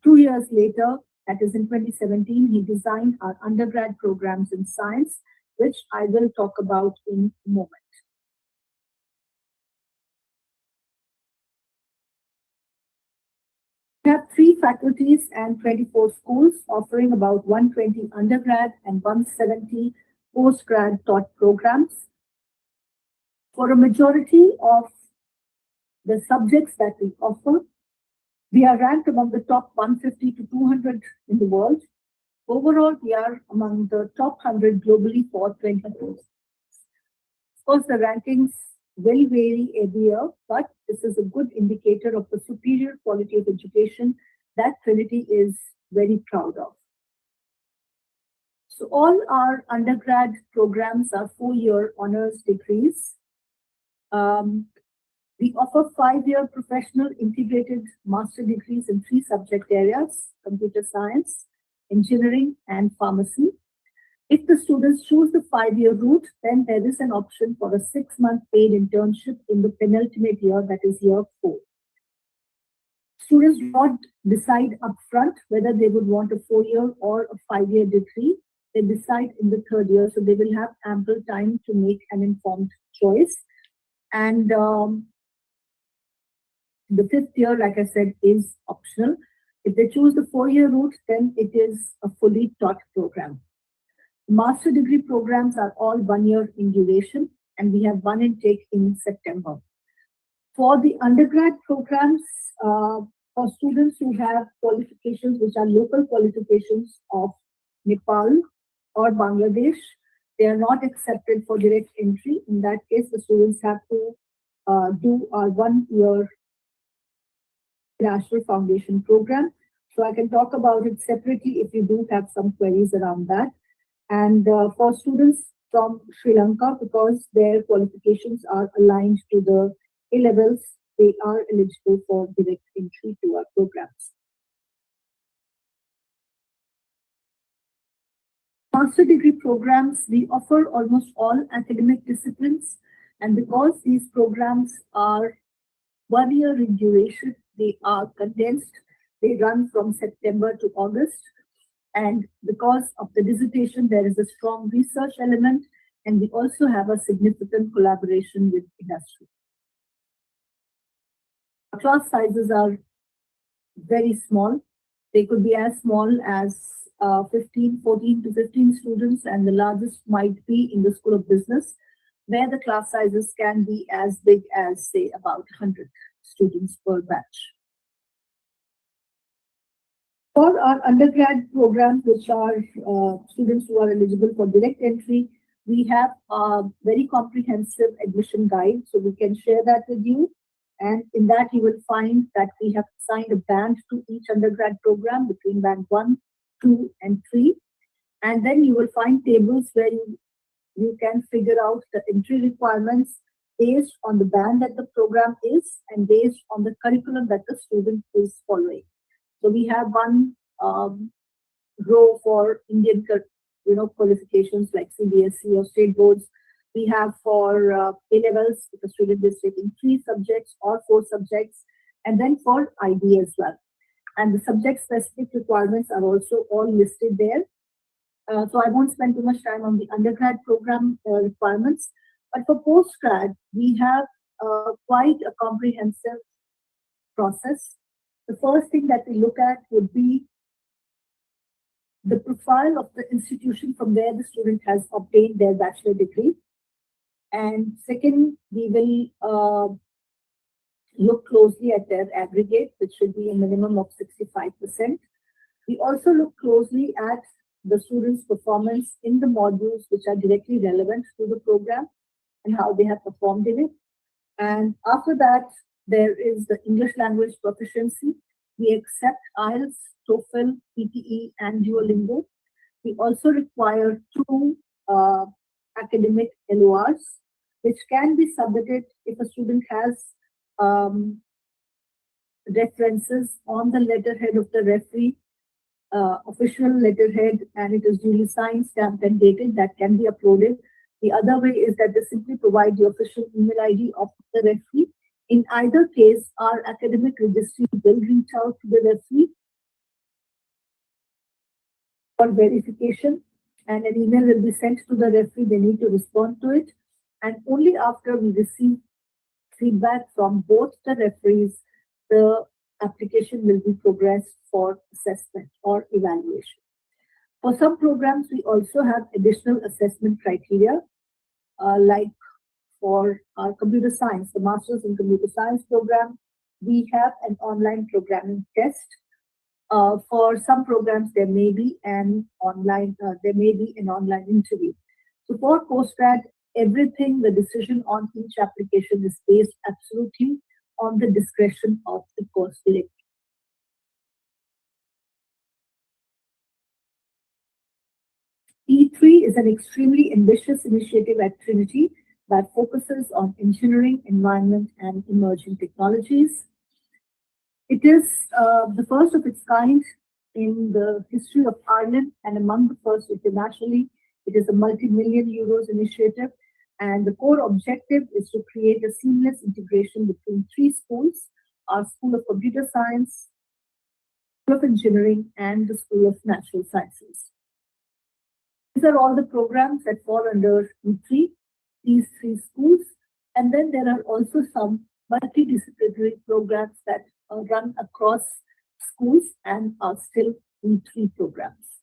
2 years later, that is in 2017, he designed our undergrad programs in science, which I will talk about in a moment. We have 3 faculties and 24 schools offering about 120 undergrad and 170 postgrad taught programs. For a majority of the subjects that we offer, we are ranked among the top 150 to 200 in the world. Overall, we are among the top 100 globally for 20 years. Of course, the rankings will vary every year, but this is a good indicator of the superior quality of education that Trinity is very proud of. So all our undergrad programs are 4-year honors degrees. We offer 5-year professional integrated master degrees in 3 subject areas: computer science, engineering, and pharmacy. If the students choose the 5-year route, then there is an option for a 6-month paid internship in the penultimate year, that is year 4. Students do not decide upfront whether they would want a 4-year or a 5-year degree. They decide in the 3rd year, so they will have ample time to make an informed choice. And the 5th year, like I said, is optional. If they choose the 4-year route, then it is a fully taught program. Master degree programs are all 1 year in duration, and we have 1 intake in September. For the undergrad programs, for students who have qualifications which are local qualifications of Nepal or Bangladesh, they are not accepted for direct entry. In that case, the students have to do our 1-year National Foundation program. So I can talk about it separately if you do have some queries around that. And for students from Sri Lanka, because their qualifications are aligned to the A-levels, they are eligible for direct entry to our programs. Master degree programs, we offer almost all academic disciplines. And because these programs are 1 year in duration, they are condensed. They run from September to August. And because of the dissertation, there is a strong research element, and we also have a significant collaboration with industry. Class sizes are very small. They could be as small as 14 to 15 students, and the largest might be in the School of Business, where the class sizes can be as big as, say, about 100 students per batch. For our undergrad programs, which are students who are eligible for direct entry, we have a very comprehensive admission guide, so we can share that with you. And in that, you will find that we have assigned a band to each undergrad program between band 1, 2, and 3. And then you will find tables where you can figure out the entry requirements based on the band that the program is and based on the curriculum that the student is following. So we have one row for Indian qualifications like CBSE or state boards. We have for A-levels, if a student is taking 3 subjects or 4 subjects, and then for IB as well. And the subject-specific requirements are also all listed there. So I won't spend too much time on the undergrad program requirements. But for postgrad, we have quite a comprehensive process. The first thing that we look at would be the profile of the institution from where the student has obtained their bachelor degree. And second, we will look closely at their aggregate, which should be a minimum of 65%. We also look closely at the students' performance in the modules which are directly relevant to the program and how they have performed in it. And after that, there is the English language proficiency. We accept IELTS, TOEFL, PTE, and Duolingo. We also require 2 academic LORs, which can be submitted if a student has references on the letterhead of the referee, official letterhead, and it is duly signed, stamped, and dated. That can be uploaded. The other way is that they simply provide the official email ID of the referee. In either case, our academic registry will reach out to the referee for verification, and an email will be sent to the referee. They need to respond to it, and only after we receive feedback from both the referees, the application will be progressed for assessment or evaluation. For some programs, we also have additional assessment criteria, like for our computer science, the Masters in Computer Science program, we have an online programming test. For some programs, there may be an online interview. So for postgrad, everything, the decision on each application is based absolutely on the discretion of the course director. E3 is an extremely ambitious initiative at Trinity that focuses on engineering, environment, and emerging technologies. It is the first of its kind in the history of Ireland and among the first internationally. It is a multi-million euros initiative, and the core objective is to create a seamless integration between 3 schools: our School of Computer Science, School of Engineering, and the School of Natural Sciences. These are all the programs that fall under E3, these 3 schools. And then there are also some multidisciplinary programs that run across schools and are still E3 programs.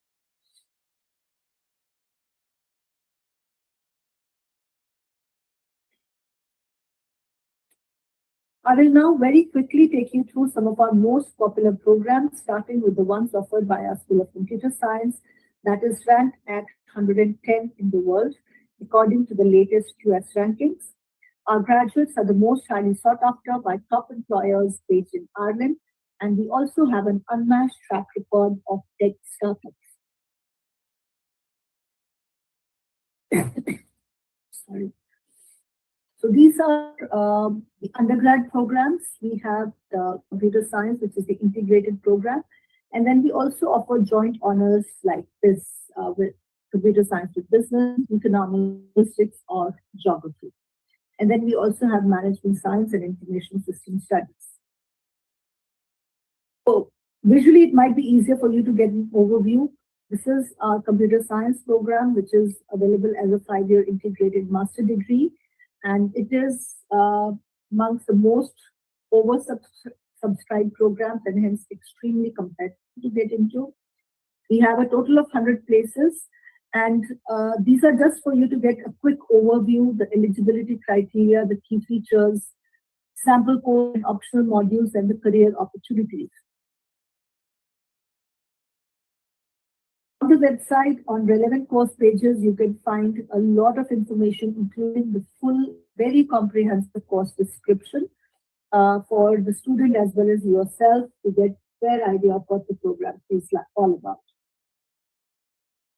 I will now very quickly take you through some of our most popular programs, starting with the ones offered by our School of Computer Science, that is ranked at 110 in the world, according to the latest US rankings. Our graduates are the most highly sought after by top employers based in Ireland, and we also have an unmatched track record of tech startups. Sorry. So these are the undergrad programs. We have the computer science, which is the integrated program. And then we also offer joint honors like this with computer science with business, economics, statistics, or geography. And then we also have management science and information system studies. So visually, it might be easier for you to get an overview. This is our computer science program, which is available as a 5-year integrated master degree. And it is amongst the most oversubscribed programs and hence extremely competitive to get into. We have a total of 100 places, and these are just for you to get a quick overview, the eligibility criteria, the key features, sample code and optional modules, and the career opportunities. On the website, on relevant course pages, you can find a lot of information, including the full, very comprehensive course description for the student as well as yourself to get a fair idea of what the program is all about.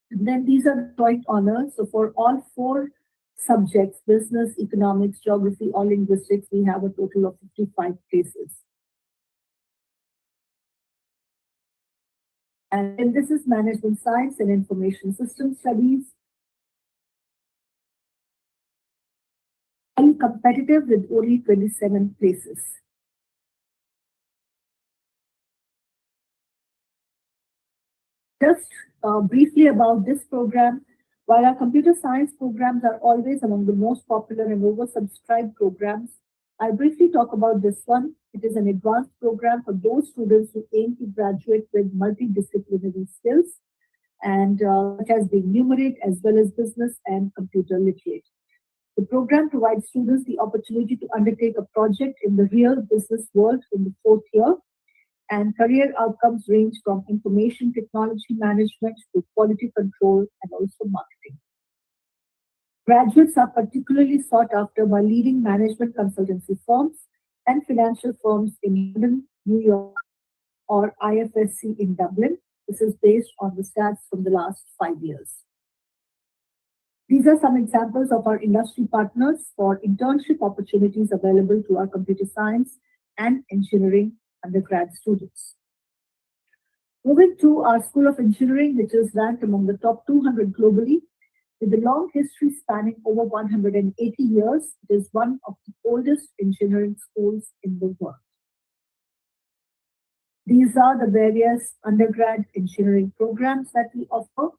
And then these are joint honors. So for all 4 subjects, business, economics, geography, or linguistics, we have a total of 55 places. And then this is management science and information system studies. Highly competitive with only 27 places. Just briefly about this program, while our computer science programs are always among the most popular and oversubscribed programs, I'll briefly talk about this one It is an advanced program for those students who aim to graduate with multidisciplinary skills and such as being numerate as well as business and computer literate. The program provides students the opportunity to undertake a project in the real business world in the fourth year, and career outcomes range from information technology management to quality control and also marketing. Graduates are particularly sought after by leading management consultancy firms and financial firms in London, New York, or IFSC in Dublin. This is based on the stats from the last 5 years. These are some examples of our industry partners for internship opportunities available to our computer science and engineering undergrad students. Moving to our School of Engineering, which is ranked among the top 200 globally, with a long history spanning over 180 years, it is one of the oldest engineering schools in the world. These are the various undergrad engineering programs that we offer.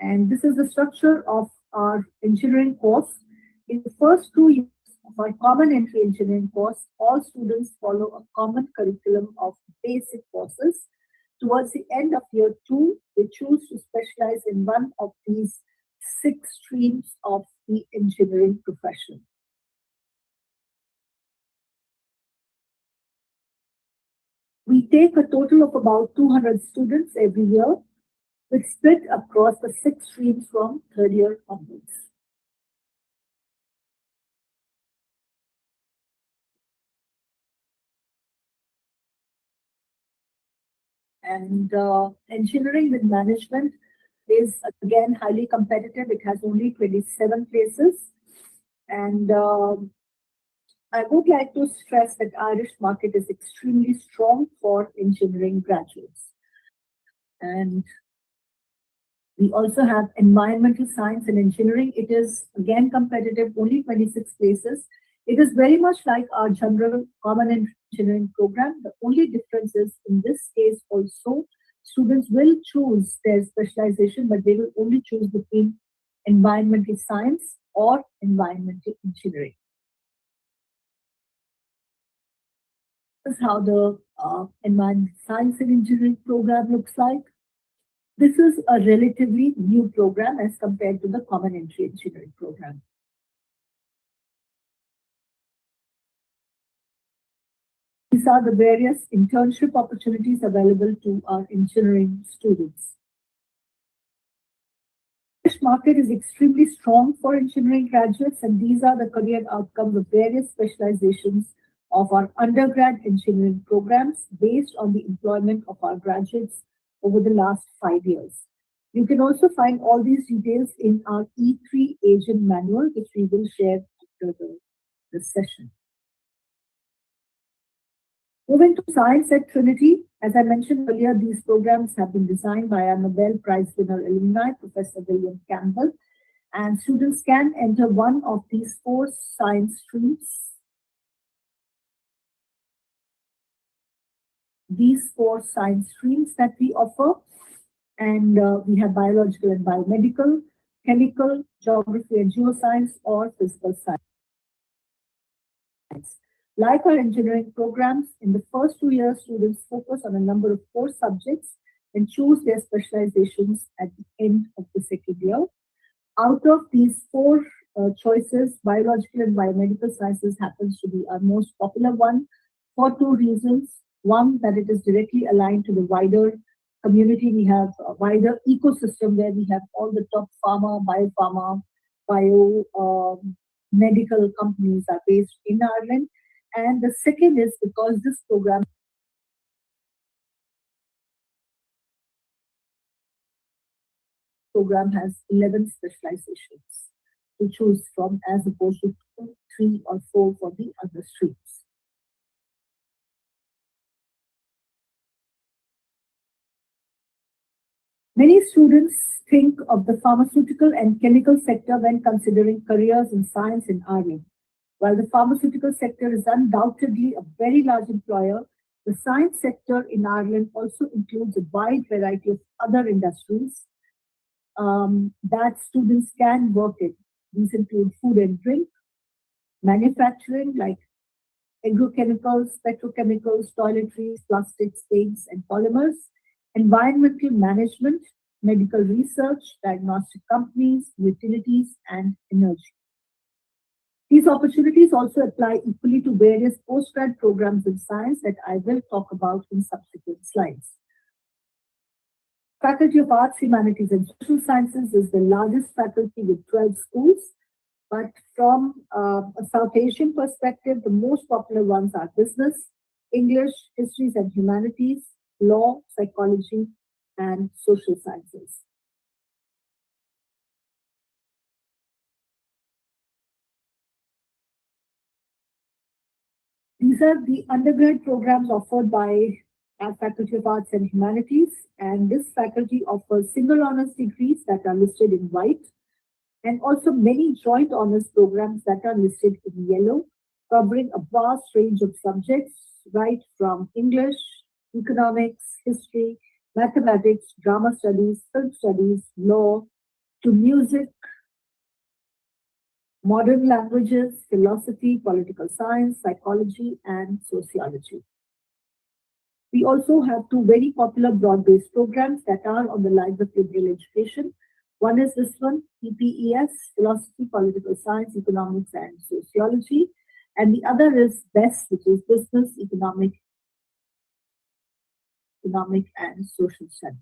And this is the structure of our engineering course. In the first 2 years of our common entry engineering course, all students follow a common curriculum of basic courses. Towards the end of year 2, they choose to specialize in one of these 6 streams of the engineering profession. We take a total of about 200 students every year, which split across the 6 streams from third year onwards. And engineering with management is again highly competitive. It has only 27 places. And I would like to stress that Irish market is extremely strong for engineering graduates. And we also have environmental science and engineering. It is again competitive, only 26 places. It is very much like our general common engineering program. The only difference is in this case also, students will choose their specialization, but they will only choose between environmental science or environmental engineering. This is how the environmental science and engineering program looks like. This is a relatively new program as compared to the common entry engineering program. These are the various internship opportunities available to our engineering students. The Irish market is extremely strong for engineering graduates, and these are the career outcomes of various specializations of our undergrad engineering programs based on the employment of our graduates over the last 5 years. You can also find all these details in our E3 agent manual, which we will share after this session. Moving to science at Trinity, as I mentioned earlier, these programs have been designed by our Nobel Prize winner alumni, Professor William Campbell, and students can enter one of these 4 science streams. These 4 science streams that we offer, and we have biological and biomedical, chemical, geography and geoscience, or physical science. Like our engineering programs, in the first 2 years, students focus on a number of core subjects and choose their specializations at the end of the second year. Out of these 4 choices, biological and biomedical sciences happens to be our most popular one for 2 reasons. One, that it is directly aligned to the wider community. We have a wider ecosystem where we have all the top pharma, biopharma, medical companies are based in Ireland. And the second is because this program has 11 specializations to choose from as opposed to 2, 3, or 4 for the other streams. Many students think of the pharmaceutical and chemical sector when considering careers in science in Ireland. While the pharmaceutical sector is undoubtedly a very large employer, the science sector in Ireland also includes a wide variety of other industries that students can work in. These include food and drink, manufacturing like agrochemicals, petrochemicals, toiletries, plastics, paints, and polymers, environmental management, medical research, diagnostic companies, utilities, and energy. These opportunities also apply equally to various postgrad programs in science that I will talk about in subsequent slides. Faculty of Arts, Humanities, and Social Sciences is the largest faculty with 12 schools, but from a South Asian perspective, the most popular ones are business, English, histories and humanities, law, psychology, and social sciences. These are the undergrad programs offered by our Faculty of Arts and Humanities, and this faculty offers single honors degrees that are listed in white, and also many joint honors programs that are listed in yellow, covering a vast range of subjects, right from English, economics, history, mathematics, drama studies, film studies, law, to music, modern languages, philosophy, political science, psychology, and sociology. We also have two very popular broad-based programs that are on the lines of liberal education. One is this one, PPES, Philosophy, Political Science, Economics, and Sociology. And the other is BEST, which is Business, Economic, and Social Studies.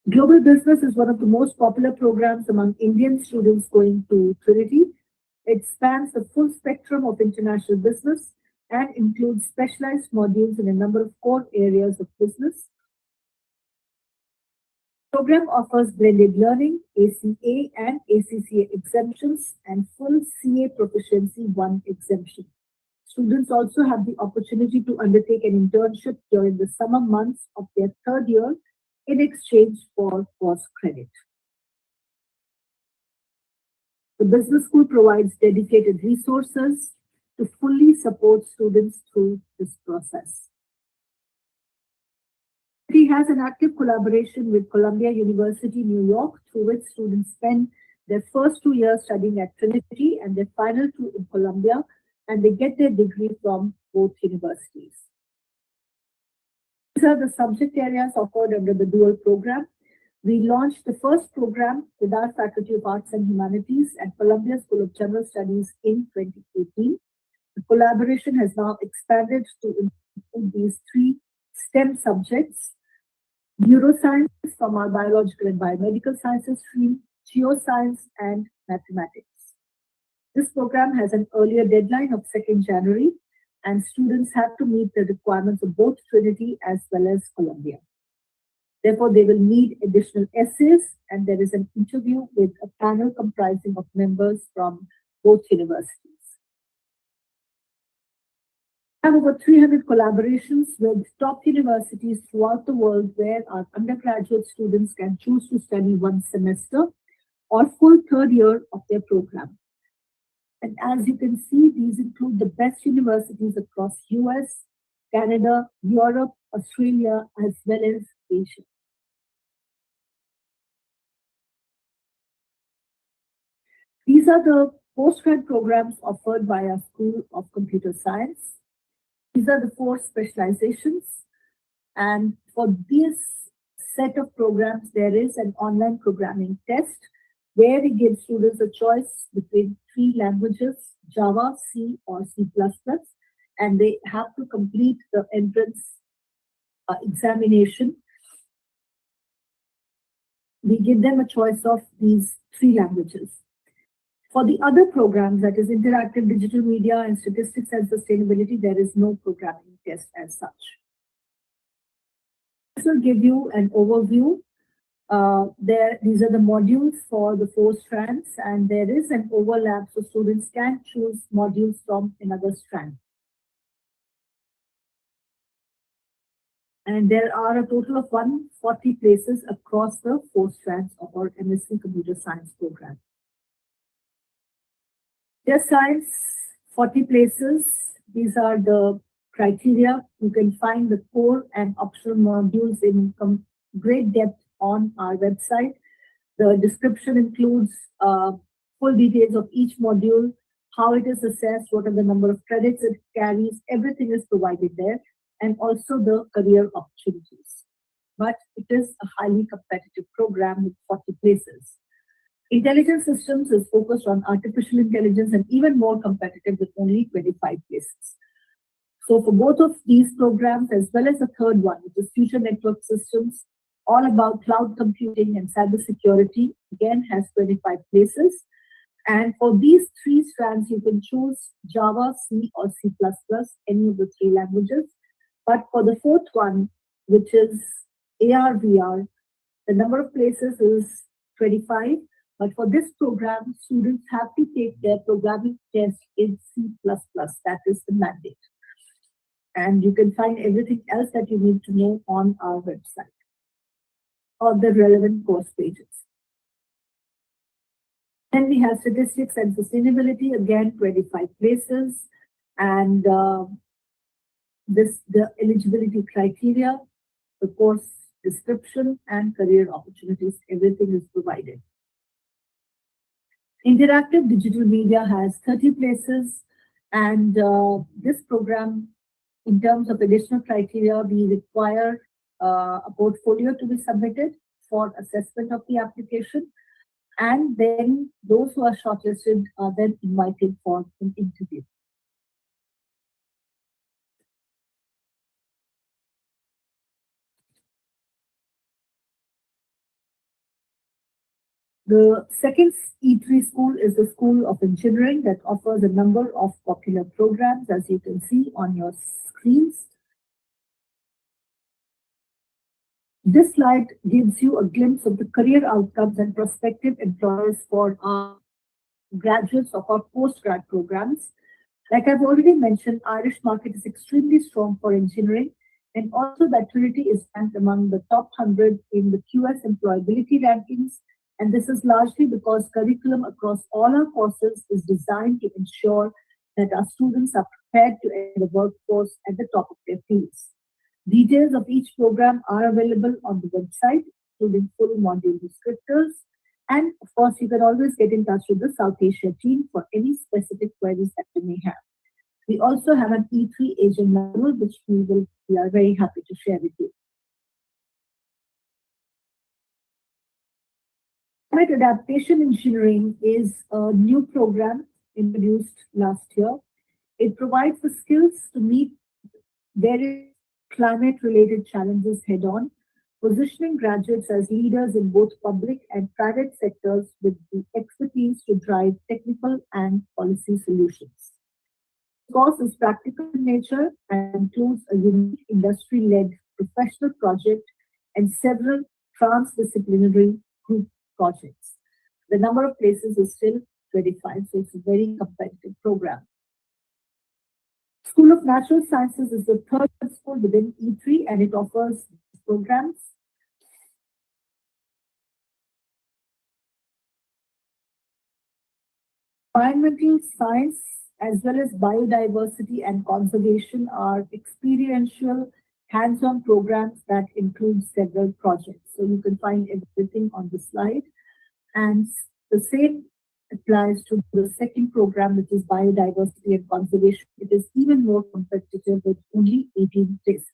Global Business is one of the most popular programs among Indian students going to Trinity. It spans the full spectrum of international business and includes specialized modules in a number of core areas of business. The program offers blended learning, ACA and ACCA exemptions, and full CA Proficiency 1 exemption. Students also have the opportunity to undertake an internship during the summer months of their third year in exchange for course credit. The business school provides dedicated resources to fully support students through this process. It has an active collaboration with Columbia University, New York, through which students spend their first 2 years studying at Trinity and their final 2 in Columbia, and they get their degree from both universities. These are the subject areas offered under the dual program. We launched the first program with our Faculty of Arts and Humanities at Columbia School of General Studies in 2018. The collaboration has now expanded to include these 3 STEM subjects: neuroscience from our biological and biomedical sciences stream, geoscience, and mathematics. This program has an earlier deadline of 2nd January, and students have to meet the requirements of both Trinity as well as Columbia. Therefore, they will need additional essays, and there is an interview with a panel comprising of members from both universities. We have over 300 collaborations with top universities throughout the world where our undergraduate students can choose to study 1 semester or full third year of their program. And as you can see, these include the best universities across US, Canada, Europe, Australia, as well as Asia. These are the postgrad programs offered by our School of Computer Science. These are the 4 specializations. And for this set of programs, there is an online programming test where we give students a choice between 3 languages, Java, C, or C++, and they have to complete the entrance examination. We give them a choice of these 3 languages. For the other programs, that is interactive digital media and statistics and sustainability, there is no programming test as such. This will give you an overview. These are the modules for the 4 strands, and there is an overlap, so students can choose modules from another strand. And there are a total of 140 places across the 4 strands of our MSc Computer Science program. Just science, 40 places. These are the criteria. You can find the core and optional modules in great depth on our website. The description includes full details of each module, how it is assessed, what are the number of credits it carries, everything is provided there, and also the career opportunities. But it is a highly competitive program with 40 places. Intelligent systems is focused on artificial intelligence and even more competitive with only 25 places. So for both of these programs, as well as the third one, which is future network systems, all about cloud computing and cybersecurity, again has 25 places. And for these three strands, you can choose Java, C, or C++, any of the three languages. But for the fourth one, which is AR, VR, the number of places is 25. But for this program, students have to take their programming test in C++. That is the mandate. And you can find everything else that you need to know on our website or the relevant course pages. Then we have statistics and sustainability, again, 25 places. And the eligibility criteria, the course description, and career opportunities, everything is provided. Interactive digital media has 30 places, and this program, in terms of additional criteria, we require a portfolio to be submitted for assessment of the application, and then those who are shortlisted are then invited for an interview. The second E3 school is the School of Engineering that offers a number of popular programs, as you can see on your screens. This slide gives you a glimpse of the career outcomes and prospective employers for our graduates of our postgrad programs. Like I've already mentioned, Irish market is extremely strong for engineering, and also that Trinity is ranked among the top 100 in the QS employability rankings. And this is largely because curriculum across all our courses is designed to ensure that our students are prepared to enter the workforce at the top of their fields. Details of each program are available on the website, including full module descriptors. And of course, you can always get in touch with the South Asia team for any specific queries that you may have. We also have an E3 agent manual, which we are very happy to share with you. Climate Adaptation Engineering is a new program introduced last year. It provides the skills to meet various climate-related challenges head-on, positioning graduates as leaders in both public and private sectors with the expertise to drive technical and policy solutions. The course is practical in nature and includes a unique industry-led professional project and several transdisciplinary group projects. The number of places is still 25, so it's a very competitive program. School of Natural Sciences is the third school within E3, and it offers programs. Environmental science as well as biodiversity and conservation are experiential hands-on programs that include several projects. So you can find everything on the slide. And the same applies to the second program, which is biodiversity and conservation. It is even more competitive with only 18 places.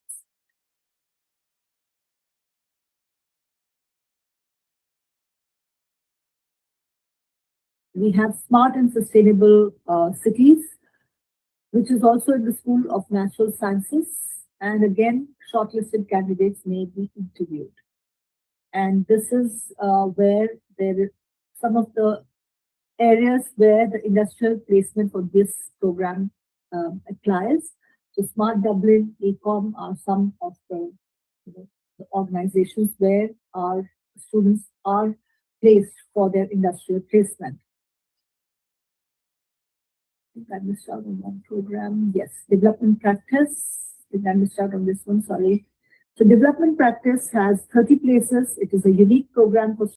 We have Smart and Sustainable Cities, which is also in the School of Natural Sciences. And again, shortlisted candidates may be interviewed. And this is where there is some of the areas where the industrial placement for this program applies. So Smart Dublin, ACOM are some of the organizations where our students are placed for their industrial placement. I think I missed out on one program. Yes, Development Practice. I think I missed out on this one, sorry. So Development Practice has 30 places. It is a unique program for